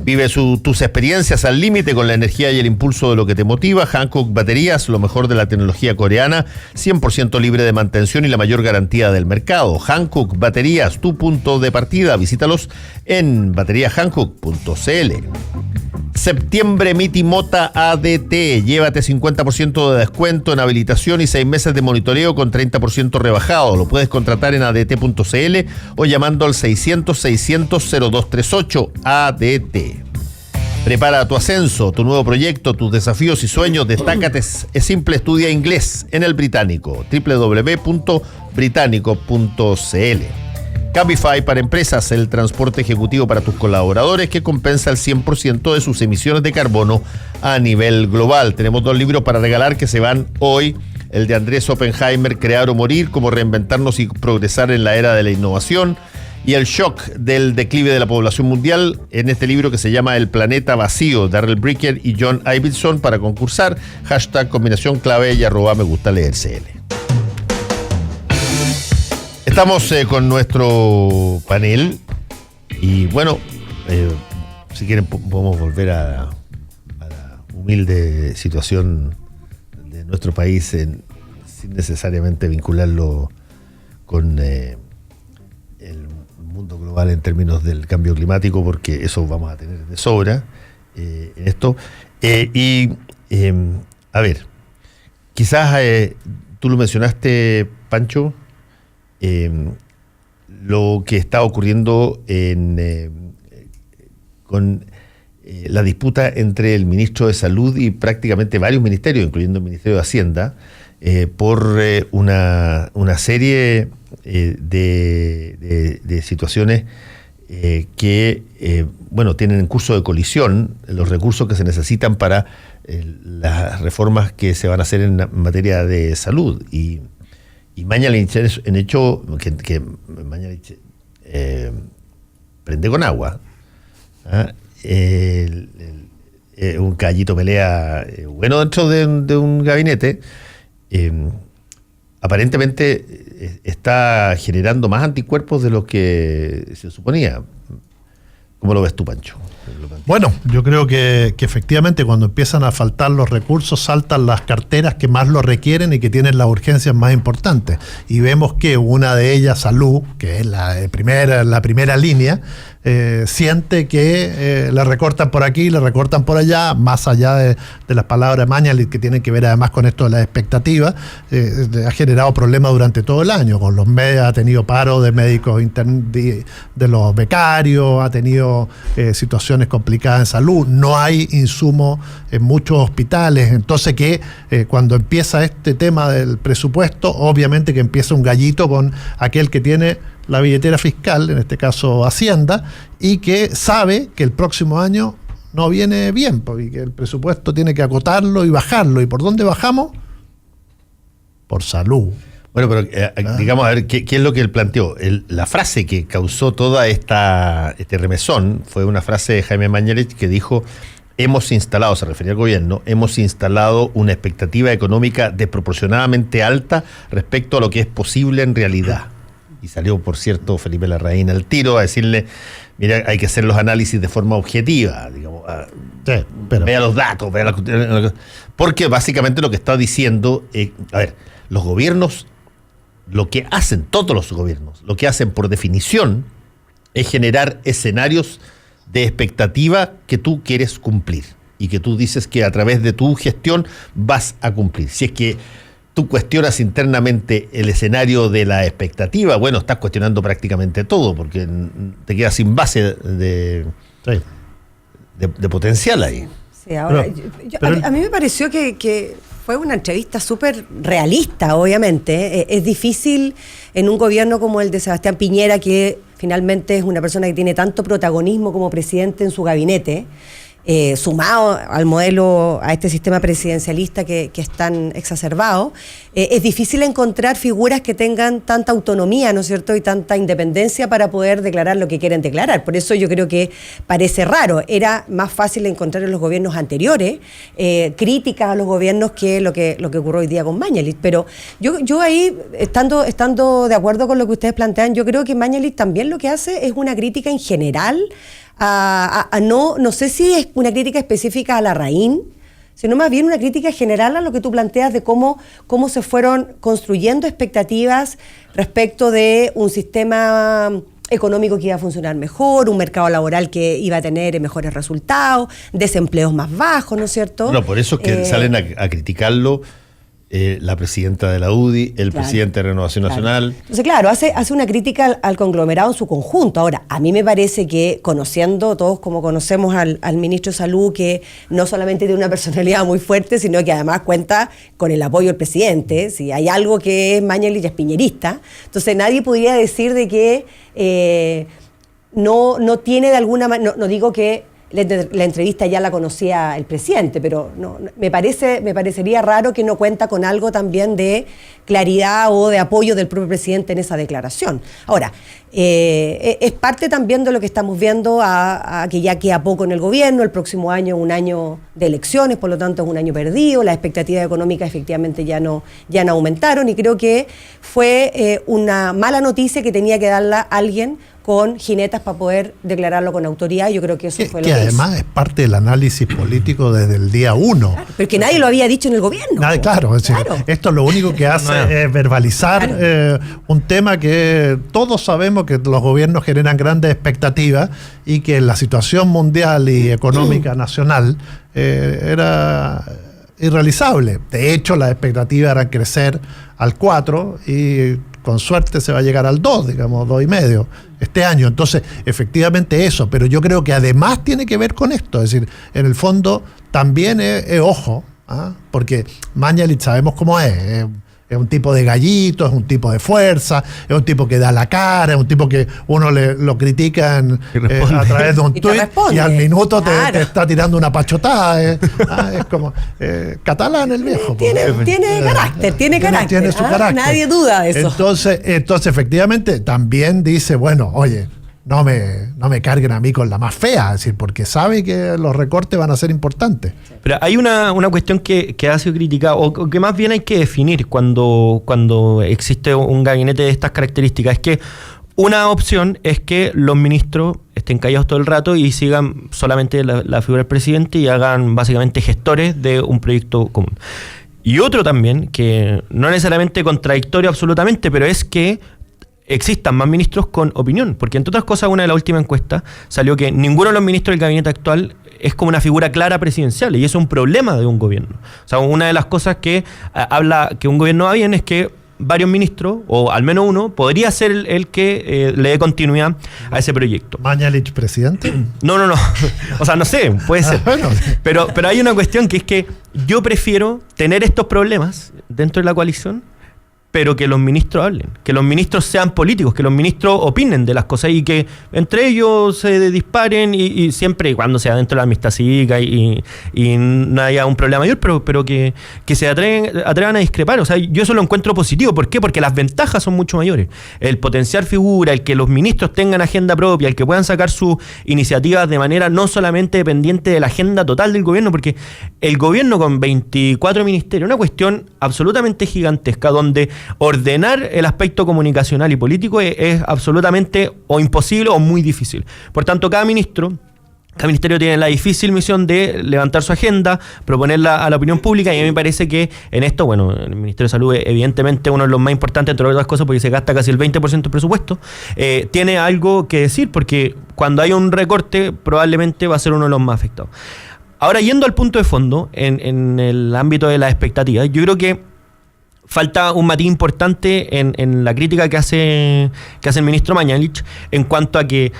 [SPEAKER 2] Vive tus experiencias al límite con la energía y el impulso de lo que te motiva. Hankook Baterías, lo mejor de la tecnología coreana, 100% libre de mantención y la mayor garantía del mercado. Hankook Baterías, tu punto de partida. Visítalos en bateriahankook.cl. Septiembre Miti Mota ADT. Llévate 50% de descuento en habilitación y 6 meses de monitoreo con 30% rebajado. Lo puedes contratar en adt.cl o llamando al 600-600-0238 ADT. Prepara tu ascenso, tu nuevo proyecto, tus desafíos y sueños. Destácate, es simple, estudia inglés en el Británico. www.británico.cl. Cabify para empresas, el transporte ejecutivo para tus colaboradores que compensa el 100% de sus emisiones de carbono a nivel global. Tenemos 2 libros para regalar que se van hoy. El de Andrés Oppenheimer, Crear o Morir, cómo reinventarnos y progresar en la era de la innovación. Y el shock del declive de la población mundial en este libro que se llama El planeta vacío, Darrell Bricker y John Ibbotson. Para concursar, #combinación clave y @megustaleercl. Estamos con nuestro panel y bueno, si quieren podemos volver a la humilde situación de nuestro país sin necesariamente vincularlo con el mundo global en términos del cambio climático, porque eso vamos a tener de sobra en esto. A ver, quizás tú lo mencionaste, Pancho, lo que está ocurriendo con la disputa entre el ministro de Salud y prácticamente varios ministerios, incluyendo el Ministerio de Hacienda, por una serie de situaciones que tienen en curso de colisión los recursos que se necesitan para las reformas que se van a hacer en materia de salud. Y Mañalich en hecho que Mañalich prende con agua. Un caballito pelea bueno dentro de un gabinete. Aparentemente está generando más anticuerpos de lo que se suponía. ¿Cómo lo ves tú, Pancho?
[SPEAKER 4] Bueno, yo creo que efectivamente cuando empiezan a faltar los recursos saltan las carteras que más lo requieren y que tienen las urgencias más importantes. Y vemos que una de ellas, salud, que es la primera línea, siente que le recortan por aquí, le recortan por allá, más allá de las palabras de Mañalich, que tienen que ver además con esto de las expectativas, ha generado problemas durante todo el año. Con los ha tenido paro de médicos de los becarios, ha tenido situaciones complicadas en salud, no hay insumos en muchos hospitales, entonces que cuando empieza este tema del presupuesto, obviamente que empieza un gallito con aquel que tiene la billetera fiscal, en este caso Hacienda, y que sabe que el próximo año no viene bien, porque el presupuesto tiene que acotarlo y bajarlo. ¿Y por dónde bajamos? Por salud.
[SPEAKER 2] Bueno, pero digamos, a ver, ¿qué es lo que él planteó? La frase que causó toda este remesón fue una frase de Jaime Mañalich que dijo: hemos instalado, se refería al gobierno, hemos instalado una expectativa económica desproporcionadamente alta respecto a lo que es posible en realidad. Y salió, por cierto, Felipe Larraín al tiro a decirle: mira, hay que hacer los análisis de forma objetiva, digamos, vea los datos, porque básicamente lo que está diciendo, a ver, los gobiernos, lo que hacen, todos los gobiernos, lo que hacen por definición es generar escenarios de expectativa que tú quieres cumplir y que tú dices que a través de tu gestión vas a cumplir. Si es que tú cuestionas internamente el escenario de la expectativa, bueno, estás cuestionando prácticamente todo, porque te quedas sin base de potencial ahí.
[SPEAKER 1] Sí, ahora, a mí me pareció que fue una entrevista súper realista, obviamente. Es difícil en un gobierno como el de Sebastián Piñera, que finalmente es una persona que tiene tanto protagonismo como presidente en su gabinete, sumado al modelo, a este sistema presidencialista que es tan exacerbado, es difícil encontrar figuras que tengan tanta autonomía, ¿no es cierto?, y tanta independencia para poder declarar lo que quieren declarar. Por eso yo creo que parece raro. Era más fácil encontrar en los gobiernos anteriores críticas a los gobiernos que lo que ocurrió hoy día con Mañalich. Pero yo ahí, estando de acuerdo con lo que ustedes plantean, yo creo que Mañalich también lo que hace es una crítica en general no sé si es una crítica específica a Larraín, sino más bien una crítica general a lo que tú planteas de cómo se fueron construyendo expectativas respecto de un sistema económico que iba a funcionar mejor, un mercado laboral que iba a tener mejores resultados, desempleos más bajos, ¿no es cierto?
[SPEAKER 2] No, por eso es que salen a criticarlo la presidenta de la UDI, el presidente de Renovación Nacional.
[SPEAKER 1] Entonces, claro, hace una crítica al conglomerado en su conjunto. Ahora, a mí me parece que, conociendo todos como conocemos al ministro de Salud, que no solamente tiene una personalidad muy fuerte, sino que además cuenta con el apoyo del presidente. Si hay algo que es Mañalich, es piñerista. Entonces, nadie podría decir de que no tiene de alguna manera, no digo que la entrevista ya la conocía el presidente, pero me parecería raro que no cuenta con algo también de claridad o de apoyo del propio presidente en esa declaración. Ahora, es parte también de lo que estamos viendo a que ya queda poco en el gobierno, el próximo año es un año de elecciones, por lo tanto es un año perdido, las expectativas económicas efectivamente ya no aumentaron, y creo que fue una mala noticia que tenía que darla alguien con jinetas para poder declararlo con autoridad. Yo creo que eso fue lo que
[SPEAKER 4] además
[SPEAKER 1] hizo.
[SPEAKER 4] Es parte del análisis político desde el día 1.
[SPEAKER 1] Claro, pero que nadie lo había dicho en el gobierno.
[SPEAKER 4] Claro, es decir, esto lo único que hace es verbalizar un tema que todos sabemos que los gobiernos generan grandes expectativas y que la situación mundial y económica nacional era irrealizable. De hecho, las expectativas eran crecer al 4 y con suerte se va a llegar al 2, digamos, 2,5 este año. Entonces, efectivamente eso, pero yo creo que además tiene que ver con esto, es decir, en el fondo también es ojo, porque Mañalich sabemos cómo es un tipo de gallito, es un tipo de fuerza, es un tipo que da la cara, es un tipo que uno lo critica a través de un tuit y al minuto te está tirando una pachotada. Es como catalán el viejo.
[SPEAKER 1] Tiene carácter.
[SPEAKER 4] Tiene su carácter.
[SPEAKER 1] Nadie duda de eso.
[SPEAKER 4] Entonces, efectivamente, también dice, bueno, oye, no me carguen a mí con la más fea, es decir, porque sabe que los recortes van a ser importantes.
[SPEAKER 3] Pero hay una cuestión que ha sido criticada, o que más bien hay que definir cuando existe un gabinete de estas características. Es que una opción es que los ministros estén callados todo el rato y sigan solamente la figura del presidente y hagan básicamente gestores de un proyecto común. Y otro también, que no necesariamente contradictorio absolutamente, pero es que existan más ministros con opinión, porque entre otras cosas, una de las últimas encuestas salió que ninguno de los ministros del gabinete actual es como una figura clara presidencial, y eso es un problema de un gobierno. O sea, una de las cosas que habla que un gobierno va bien es que varios ministros, o al menos uno, podría ser el que le dé continuidad a ese proyecto.
[SPEAKER 4] ¿Mañalich presidente?
[SPEAKER 3] No. O sea, no sé, puede ser. Bueno. Pero hay una cuestión que es que yo prefiero tener estos problemas dentro de la coalición, pero que los ministros hablen, que los ministros sean políticos, que los ministros opinen de las cosas y que entre ellos se disparen y siempre y cuando sea dentro de la amistad cívica y no haya un problema mayor, pero que se atrevan a discrepar. O sea, yo eso lo encuentro positivo. ¿Por qué? Porque las ventajas son mucho mayores. El potenciar figura, el que los ministros tengan agenda propia, el que puedan sacar sus iniciativas de manera no solamente dependiente de la agenda total del gobierno, porque el gobierno con 24 ministerios, una cuestión absolutamente gigantesca, donde ordenar el aspecto comunicacional y político es absolutamente o imposible o muy difícil. Por tanto, cada ministerio tiene la difícil misión de levantar su agenda, proponerla a la opinión pública, y a mí me parece que en esto, bueno, el Ministerio de Salud es evidentemente uno de los más importantes, entre otras cosas, porque se gasta casi el 20% del presupuesto, tiene algo que decir, porque cuando hay un recorte probablemente va a ser uno de los más afectados. Ahora, yendo al punto de fondo, en el ámbito de las expectativas, yo creo que falta un matiz importante en la crítica que hace el ministro Mañalich en cuanto a que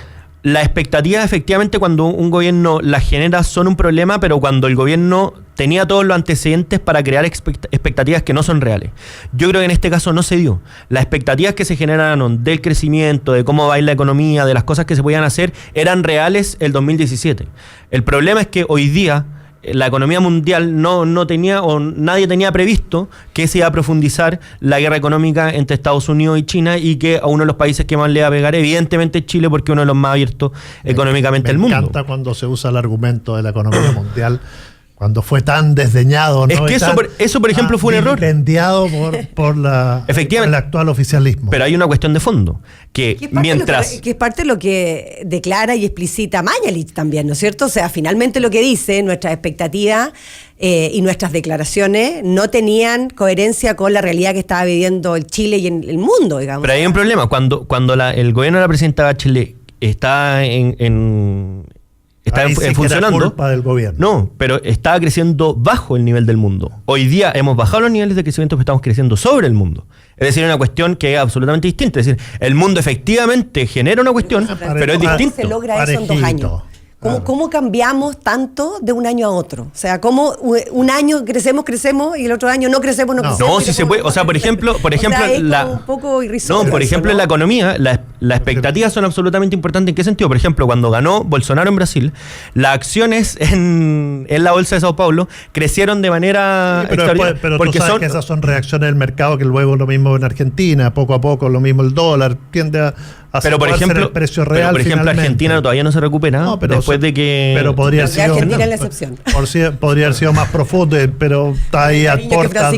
[SPEAKER 3] las expectativas efectivamente cuando un gobierno las genera son un problema, pero cuando el gobierno tenía todos los antecedentes para crear expectativas que no son reales. Yo creo que en este caso no se dio. Las expectativas que se generaron del crecimiento, de cómo va a ir la economía, de las cosas que se podían hacer, eran reales el 2017. El problema es que hoy día la economía mundial no tenía, o nadie tenía previsto que se iba a profundizar la guerra económica entre Estados Unidos y China, y que a uno de los países que más le va a pegar evidentemente es Chile, porque es uno de los más abiertos económicamente del mundo.
[SPEAKER 4] Me encanta cuando se usa el argumento de la economía mundial, cuando fue tan desdeñado, ¿no?
[SPEAKER 3] Es que eso por ejemplo, fue un error.
[SPEAKER 4] Vendiado por el actual oficialismo.
[SPEAKER 3] Pero hay una cuestión de fondo, que
[SPEAKER 1] es parte de lo que declara y explicita Mañalich también, ¿no es cierto? O sea, finalmente lo que dice, nuestras expectativas y nuestras declaraciones no tenían coherencia con la realidad que estaba viviendo el Chile y el mundo, digamos.
[SPEAKER 3] Pero hay un problema, cuando el gobierno de la presidenta Bachelet está funcionando.
[SPEAKER 4] Culpa del gobierno.
[SPEAKER 3] No, pero estaba creciendo bajo el nivel del mundo. Hoy día hemos bajado los niveles de crecimiento, pero estamos creciendo sobre el mundo. Es decir, una cuestión que es absolutamente distinta. Es decir, el mundo efectivamente genera una cuestión, pero es distinto.
[SPEAKER 1] Se logra eso en 2 años. ¿Cómo cambiamos tanto de un año a otro? O sea, ¿cómo un año crecemos y el otro año no crecemos?
[SPEAKER 3] No, si se puede. O sea, por ejemplo,
[SPEAKER 1] un poco irrisorio.
[SPEAKER 3] No, por ejemplo, en la economía, las expectativas son absolutamente importantes. ¿En qué sentido? Por ejemplo, cuando ganó Bolsonaro en Brasil, las acciones en la bolsa de Sao Paulo crecieron de manera
[SPEAKER 4] extraordinaria. Pero porque tú sabes que esas son reacciones del mercado, que luego lo mismo en Argentina, poco a poco lo mismo el dólar tiende a
[SPEAKER 3] pero por ejemplo,
[SPEAKER 4] el precio real.
[SPEAKER 3] Por ejemplo, Argentina todavía no se recupera, después de que.
[SPEAKER 4] Pero podría haber sido.
[SPEAKER 1] Argentina es la excepción.
[SPEAKER 4] Podría haber sido más profundo, pero está ahí a puerta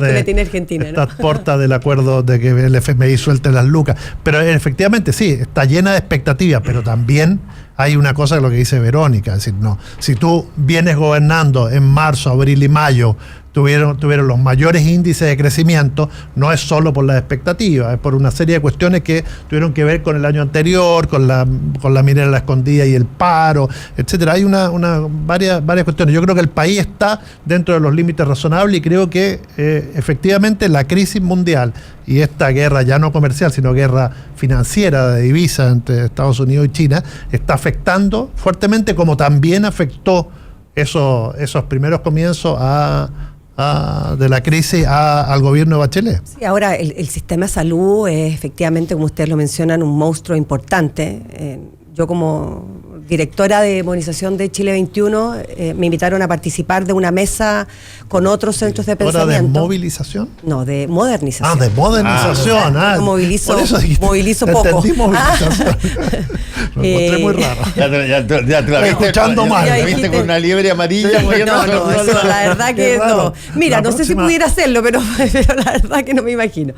[SPEAKER 4] del acuerdo de que el FMI suelte las lucas. Pero efectivamente sí, está llena de expectativas, pero también hay una cosa de lo que dice Verónica, es decir, no, si tú vienes gobernando en marzo, abril y mayo, tuvieron los mayores índices de crecimiento, no es solo por las expectativas, es por una serie de cuestiones que tuvieron que ver con el año anterior, con la minera la escondida y el paro, etcétera. Hay varias cuestiones. Yo creo que el país está dentro de los límites razonables, y creo que efectivamente la crisis mundial y esta guerra ya no comercial, sino guerra financiera de divisas entre Estados Unidos y China, está afectando fuertemente, como también afectó esos primeros comienzos de la crisis al gobierno de Bachelet.
[SPEAKER 1] Sí, ahora el sistema de salud es efectivamente, como ustedes lo mencionan, un monstruo importante. Yo como directora de movilización de Chile 21 me invitaron a participar de una mesa con otros centros de pensamiento.
[SPEAKER 4] ¿De movilización?
[SPEAKER 1] No, de modernización.
[SPEAKER 4] De modernización.
[SPEAKER 1] Movilizo poco.
[SPEAKER 4] Entendí movilización. Lo encontré muy raro.
[SPEAKER 2] Ya te la viste
[SPEAKER 4] escuchando mal.
[SPEAKER 2] Ya viste con una liebre amarilla.
[SPEAKER 1] La verdad que no. Mira, no sé si pudiera hacerlo, pero la verdad que no me imagino.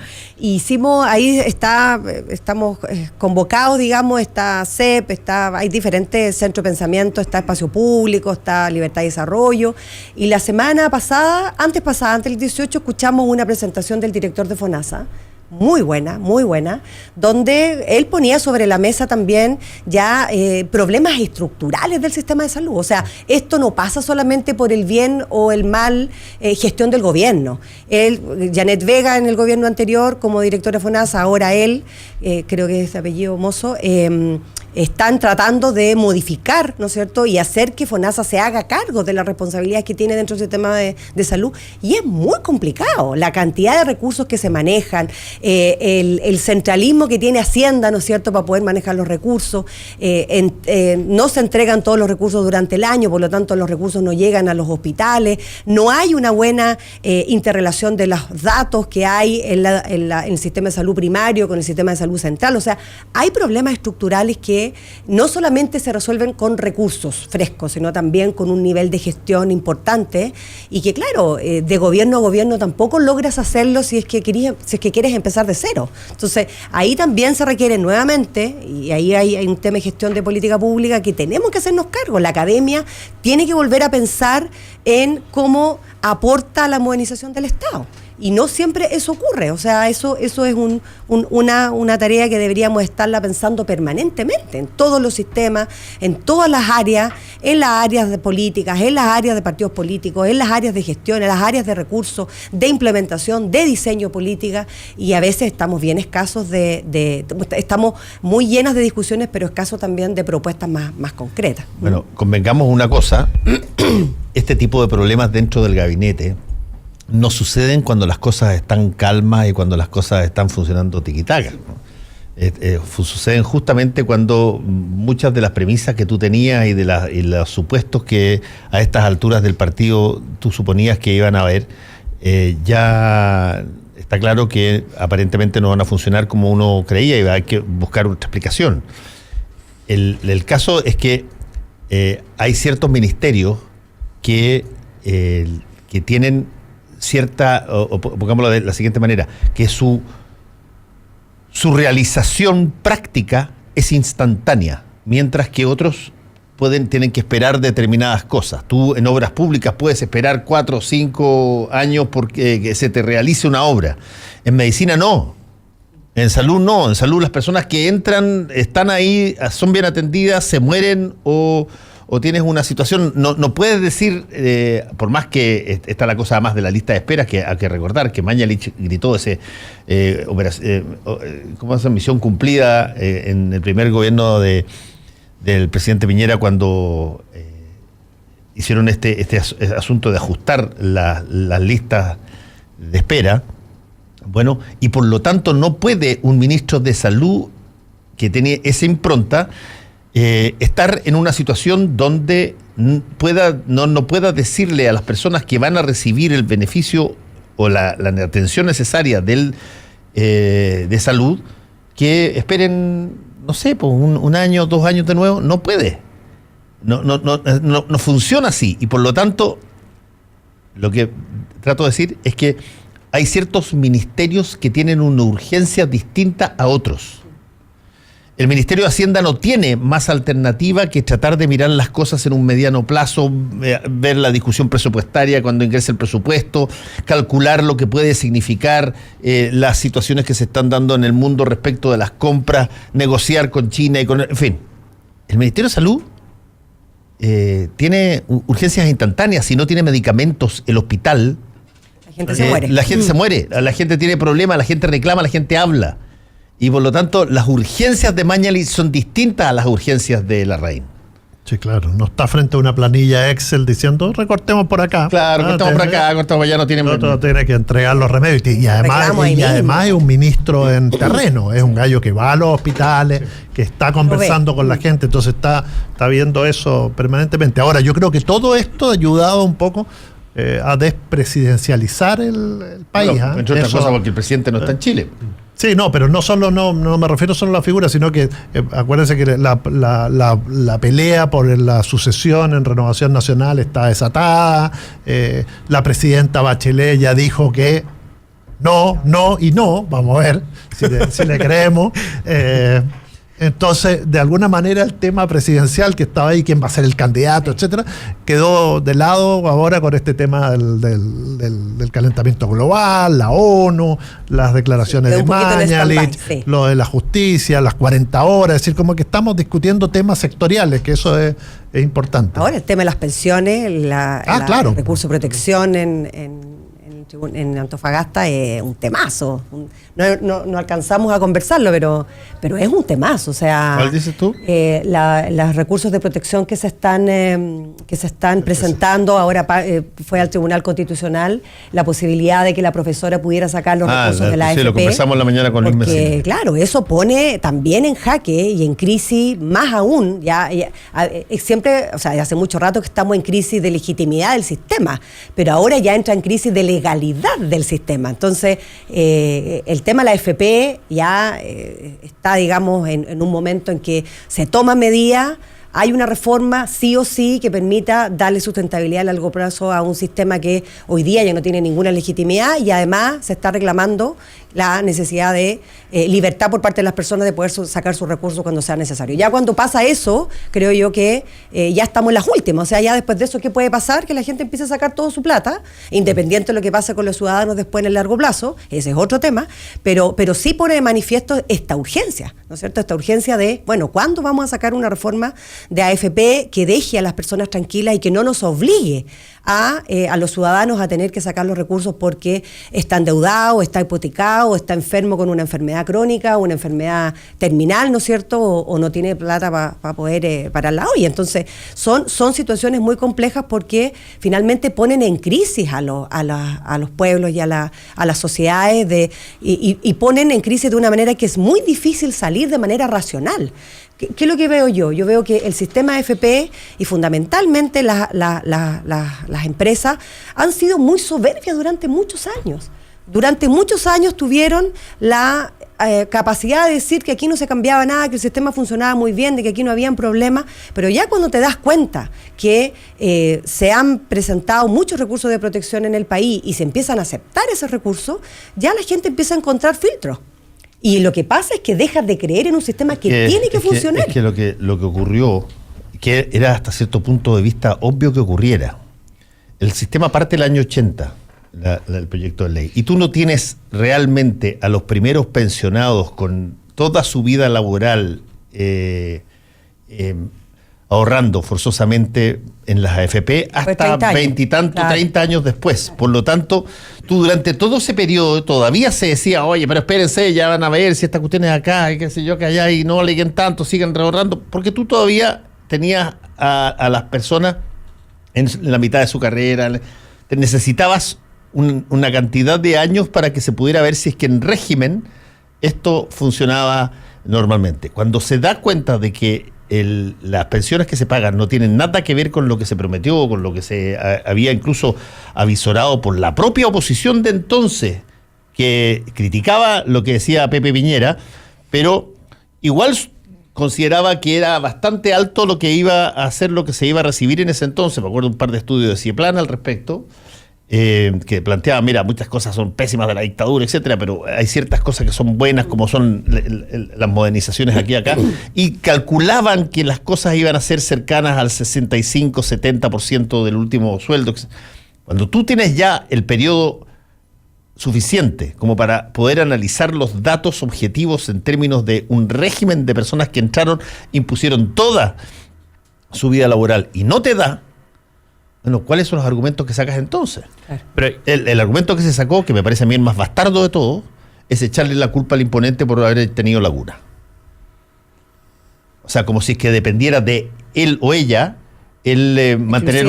[SPEAKER 1] Estamos convocados, digamos, está CEP, hay diferentes obviamente centro de pensamiento está espacio público, está libertad y desarrollo. Y la semana pasada, antes del 18, escuchamos una presentación del director de FONASA, muy buena, donde él ponía sobre la mesa también ya problemas estructurales del sistema de salud. O sea, esto no pasa solamente por el bien o el mal gestión del gobierno. Janet Vega en el gobierno anterior como directora de FONASA, ahora él, creo que es de apellido Mozo, están tratando de modificar, ¿no es cierto?, y hacer que FONASA se haga cargo de las responsabilidades que tiene dentro del sistema de salud, y es muy complicado la cantidad de recursos que se manejan, el centralismo que tiene Hacienda, ¿no es cierto?, para poder manejar los recursos, no se entregan todos los recursos durante el año, por lo tanto los recursos no llegan a los hospitales, no hay una buena interrelación de los datos que hay en el sistema de salud primario con el sistema de salud central. O sea, hay problemas estructurales que no solamente se resuelven con recursos frescos, sino también con un nivel de gestión importante, y que claro, de gobierno a gobierno tampoco logras hacerlo si es que quieres empezar de cero. Entonces, ahí también se requiere nuevamente, y ahí hay un tema de gestión de política pública que tenemos que hacernos cargo. La academia tiene que volver a pensar en cómo aporta a la modernización del Estado. Y no siempre eso ocurre, o sea, eso es una tarea que deberíamos estarla pensando permanentemente, en todos los sistemas, en todas las áreas, en las áreas de políticas, en las áreas de partidos políticos, en las áreas de gestión, en las áreas de recursos, de implementación, de diseño política, y a veces estamos bien escasos estamos muy llenas de discusiones, pero escasos también de propuestas más concretas.
[SPEAKER 2] Bueno, convengamos una cosa, este tipo de problemas dentro del gabinete no suceden cuando las cosas están calmas y cuando las cosas están funcionando tiquitaca, ¿no? Suceden justamente cuando muchas de las premisas que tú tenías y los supuestos que a estas alturas del partido tú suponías que iban a haber, ya está claro que aparentemente no van a funcionar como uno creía y hay que buscar otra explicación. El caso es que hay ciertos ministerios que tienen cierta, o pongámoslo de la siguiente manera, que su realización práctica es instantánea, mientras que otros tienen que esperar determinadas cosas. Tú en obras públicas puedes esperar 4 o 5 años porque que se te realice una obra. En medicina no. En salud no. En salud las personas que entran están ahí, son bien atendidas, se mueren o tienes una situación, no puedes decir, por más que está la cosa más de la lista de esperas, que hay que recordar que Mañalich gritó ¿cómo es? Misión cumplida en el primer gobierno del presidente Piñera cuando hicieron este asunto de ajustar las listas de espera. Bueno, y por lo tanto no puede un ministro de salud que tiene esa impronta estar en una situación donde no pueda decirle a las personas que van a recibir el beneficio o la atención necesaria de salud que esperen, no sé, pues un año, 2 años de nuevo. No puede. No funciona así. Y por lo tanto, lo que trato de decir es que hay ciertos ministerios que tienen una urgencia distinta a otros. El Ministerio de Hacienda no tiene más alternativa que tratar de mirar las cosas en un mediano plazo, ver la discusión presupuestaria cuando ingrese el presupuesto, calcular lo que puede significar las situaciones que se están dando en el mundo respecto de las compras, negociar con China, en fin. El Ministerio de Salud tiene urgencias instantáneas. Si no tiene medicamentos el hospital,
[SPEAKER 1] la gente se muere.
[SPEAKER 2] La gente se muere, la gente tiene problemas, la gente reclama, la gente habla. Y por lo tanto, las urgencias de Mañalich son distintas a las urgencias de Larraín.
[SPEAKER 4] Sí, claro. No está frente a una planilla Excel diciendo, recortemos por acá.
[SPEAKER 2] Claro, cortemos por acá, cortemos por allá, no tiene...
[SPEAKER 4] Tiene que entregar los remedios. Y además es un ministro en terreno. Es un gallo que va a los hospitales, que está conversando con la gente. Entonces está viendo eso permanentemente. Ahora, yo creo que todo esto ha ayudado un poco a despresidencializar el país.
[SPEAKER 2] Bueno, entre otras cosas porque el presidente no está en Chile.
[SPEAKER 4] Sí, no, pero no me refiero solo a la figura, sino que acuérdense que la pelea por la sucesión en Renovación Nacional está desatada. La presidenta Bachelet ya dijo que no y no, vamos a ver si le creemos. Entonces, de alguna manera, el tema presidencial que estaba ahí, quién va a ser el candidato, etcétera, quedó de lado ahora con este tema del calentamiento global, la ONU, las declaraciones de Mañalich, lo de la justicia, las 40 horas, es decir, como que estamos discutiendo temas sectoriales, que eso es importante.
[SPEAKER 1] Ahora, el tema de las pensiones,
[SPEAKER 4] claro.
[SPEAKER 1] El recurso de protección en Antofagasta es un temazo. No alcanzamos a conversarlo, pero es un temazo. O sea,
[SPEAKER 2] ¿cuál dices tú?
[SPEAKER 1] Los recursos de protección que se están presentando ahora fue al Tribunal Constitucional la posibilidad de que la profesora pudiera sacar los recursos de la AFP.
[SPEAKER 2] Sí, lo conversamos la mañana con Luis Mesina.
[SPEAKER 1] Claro, eso pone también en jaque y en crisis más aún. Siempre, o sea, hace mucho rato que estamos en crisis de legitimidad del sistema, pero ahora ya entra en crisis de legalidad del sistema. Entonces, el tema de la AFP ya está, digamos, en un momento en que se toman medidas. Hay una reforma, sí o sí, que permita darle sustentabilidad a largo plazo a un sistema que hoy día ya no tiene ninguna legitimidad, y además se está reclamando la necesidad de libertad por parte de las personas de poder sacar sus recursos cuando sea necesario. Ya cuando pasa eso, creo yo que ya estamos en las últimas. O sea, ya después de eso, ¿qué puede pasar? Que la gente empiece a sacar toda su plata, independiente de lo que pase con los ciudadanos después en el largo plazo. Ese es otro tema, pero sí pone de manifiesto esta urgencia, ¿no es cierto? Esta urgencia de, bueno, ¿cuándo vamos a sacar una reforma de AFP que deje a las personas tranquilas y que no nos obligue a los ciudadanos a tener que sacar los recursos porque está endeudado, está hipotecado, está enfermo con una enfermedad crónica, una enfermedad terminal, ¿no es cierto? O no tiene plata para poder parar la olla. Entonces, son situaciones muy complejas porque finalmente ponen en crisis a los pueblos y a las sociedades y ponen en crisis de una manera que es muy difícil salir de manera racional. ¿Qué es lo que veo yo? Yo veo que el sistema AFP y fundamentalmente las empresas han sido muy soberbias durante muchos años. Durante muchos años tuvieron la capacidad de decir que aquí no se cambiaba nada, que el sistema funcionaba muy bien, de que aquí no habían problemas, pero ya cuando te das cuenta que se han presentado muchos recursos de protección en el país y se empiezan a aceptar esos recursos, ya la gente empieza a encontrar filtros. Y lo que pasa es que dejas de creer en un sistema que tiene que funcionar.
[SPEAKER 2] Es que lo que ocurrió, que era hasta cierto punto de vista obvio que ocurriera. El sistema parte del año 80, el proyecto de ley, y tú no tienes realmente a los primeros pensionados con toda su vida laboral ahorrando forzosamente en las AFP hasta 20 y tanto, claro, 30 años después. Por lo tanto, tú durante todo ese periodo todavía se decía, oye, pero espérense, ya van a ver si esta cuestión es acá, y qué sé yo, que allá, y no leguen tanto, sigan ahorrando, porque tú todavía tenías a las personas en la mitad de su carrera, necesitabas una cantidad de años para que se pudiera ver si es que en régimen esto funcionaba normalmente. Cuando se da cuenta de que las pensiones que se pagan no tienen nada que ver con lo que se prometió, con lo que se había incluso avisorado por la propia oposición de entonces, que criticaba lo que decía Pepe Piñera, pero igual consideraba que era bastante alto lo que iba a ser, lo que se iba a recibir en ese entonces. Me acuerdo un par de estudios de Cieplana al respecto, que planteaba, mira, muchas cosas son pésimas de la dictadura, etcétera, pero hay ciertas cosas que son buenas, como son las modernizaciones aquí y acá, y calculaban que las cosas iban a ser cercanas al 65-70% del último sueldo. Cuando tú tienes ya el periodo suficiente como para poder analizar los datos objetivos en términos de un régimen de personas que entraron, impusieron toda su vida laboral y no te da, bueno, ¿cuáles son los argumentos que sacas entonces? Pero el argumento que se sacó, que me parece a mí el más bastardo de todo, es echarle la culpa al imponente por haber tenido laguna. O sea, como si es que dependiera de él o ella mantener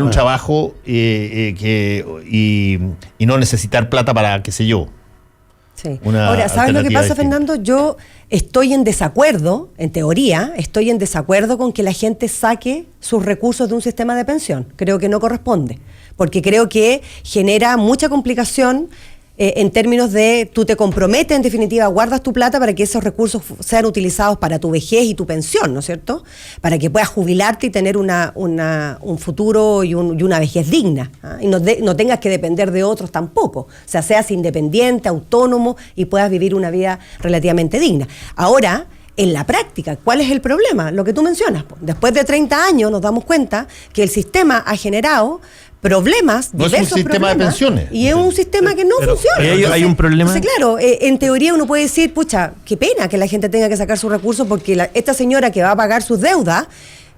[SPEAKER 2] un trabajo y no necesitar plata para, qué sé yo.
[SPEAKER 1] Sí. Ahora, ¿sabes lo que pasa, distinta, Fernando? Yo estoy en desacuerdo, en teoría, estoy en desacuerdo con que la gente saque sus recursos de un sistema de pensión. Creo que no corresponde, porque creo que genera mucha complicación en términos de, tú te comprometes, en definitiva, guardas tu plata para que esos recursos sean utilizados para tu vejez y tu pensión, ¿no es cierto? Para que puedas jubilarte y tener un futuro y una vejez digna, ¿ah? Y no tengas que depender de otros tampoco. O sea, seas independiente, autónomo y puedas vivir una vida relativamente digna. Ahora, en la práctica, ¿cuál es el problema? Lo que tú mencionas. Después de 30 años nos damos cuenta que el sistema ha generado problemas,
[SPEAKER 2] no
[SPEAKER 1] diversos
[SPEAKER 2] es un sistema de pensiones.
[SPEAKER 1] Y es un sistema que no funciona.
[SPEAKER 3] Hay un problema.
[SPEAKER 1] Entonces, claro, en teoría uno puede decir, pucha, qué pena que la gente tenga que sacar sus recursos porque esta señora que va a pagar sus deudas,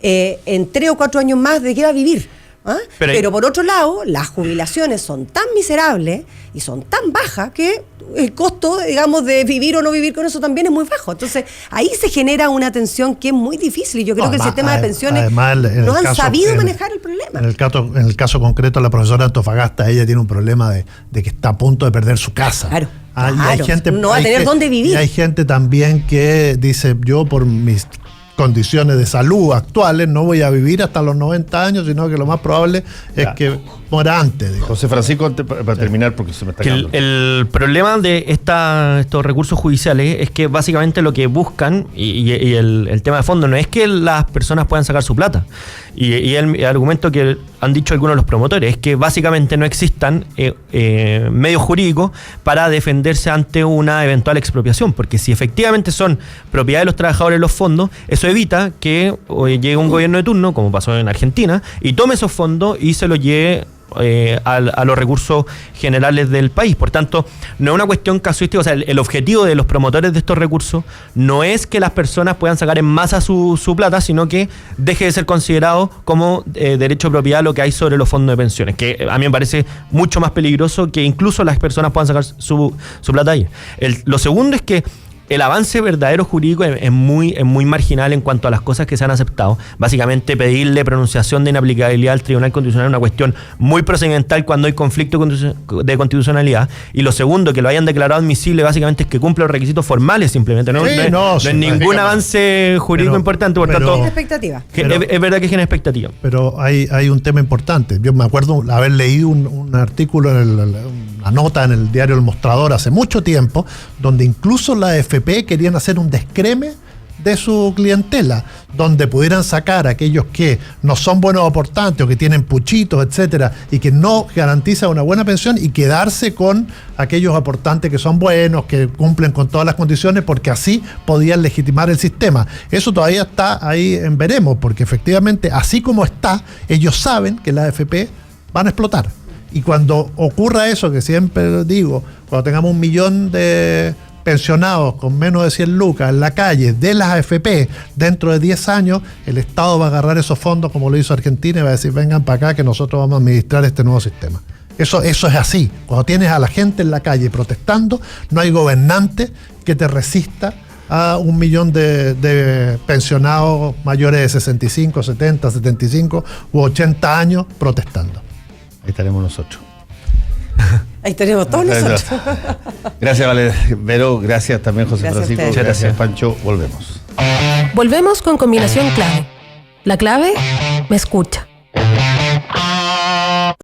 [SPEAKER 1] en 3 o 4 años más, ¿de qué va a vivir? ¿Ah? Pero por otro lado, las jubilaciones son tan miserables y son tan bajas que el costo, digamos, de vivir o no vivir con eso también es muy bajo. Entonces, ahí se genera una tensión que es muy difícil y yo creo que el sistema de pensiones no han sabido manejar el problema.
[SPEAKER 4] En el caso concreto, la profesora Antofagasta, ella tiene un problema de que está a punto de perder su casa.
[SPEAKER 1] Claro.
[SPEAKER 4] Y hay gente,
[SPEAKER 1] no va a tener dónde vivir.
[SPEAKER 4] Y hay gente también que dice, yo por mis condiciones de salud actuales no voy a vivir hasta los 90 años, sino que lo más probable es que muera antes. Digo.
[SPEAKER 2] José Francisco, para terminar, porque se me está quedando.
[SPEAKER 3] El problema de estos recursos judiciales es que básicamente lo que buscan, y el tema de fondo, no es que las personas puedan sacar su plata. Y el argumento que han dicho algunos de los promotores es que básicamente no existan medios jurídicos para defenderse ante una eventual expropiación, porque si efectivamente son propiedad de los trabajadores los fondos, eso evita que llegue un gobierno de turno, como pasó en Argentina, y tome esos fondos y se los lleve a los recursos generales del país. Por tanto, no es una cuestión casuística. O sea, el objetivo de los promotores de estos recursos no es que las personas puedan sacar en masa su plata, sino que deje de ser considerado como derecho de propiedad lo que hay sobre los fondos de pensiones, que a mí me parece mucho más peligroso que incluso las personas puedan sacar su plata ahí. Lo segundo es que el avance verdadero jurídico es muy marginal en cuanto a las cosas que se han aceptado. Básicamente pedirle pronunciación de inaplicabilidad al Tribunal Constitucional es una cuestión muy procedimental cuando hay conflicto de constitucionalidad. Y lo segundo, que lo hayan declarado admisible, básicamente es que cumple los requisitos formales simplemente. No es ningún avance jurídico importante. Por tanto,
[SPEAKER 1] es expectativa.
[SPEAKER 3] Es verdad que genera expectativa.
[SPEAKER 4] Pero hay un tema importante. Yo me acuerdo haber leído un artículo, una nota en el diario El Mostrador hace mucho tiempo, donde incluso la AFP querían hacer un descreme de su clientela, donde pudieran sacar a aquellos que no son buenos aportantes o que tienen puchitos, etcétera, y que no garantizan una buena pensión, y quedarse con aquellos aportantes que son buenos, que cumplen con todas las condiciones, porque así podían legitimar el sistema. Eso todavía está ahí en veremos, porque efectivamente, así como está, ellos saben que las AFP van a explotar. Y cuando ocurra eso, que siempre digo, cuando tengamos 1 millón de pensionados con menos de 100 lucas en la calle de las AFP, dentro de 10 años, el Estado va a agarrar esos fondos como lo hizo Argentina y va a decir, vengan para acá que nosotros vamos a administrar este nuevo sistema. Eso es así. Cuando tienes a la gente en la calle protestando, no hay gobernante que te resista a 1 millón de pensionados mayores de 65, 70, 75 u 80 años protestando.
[SPEAKER 2] Ahí estaremos nosotros.
[SPEAKER 1] Ahí estaremos todos nosotros.
[SPEAKER 2] Gracias, Vero. Gracias también, José Francisco. Gracias, Pancho. Volvemos.
[SPEAKER 11] Volvemos con Combinación Clave. La clave me escucha.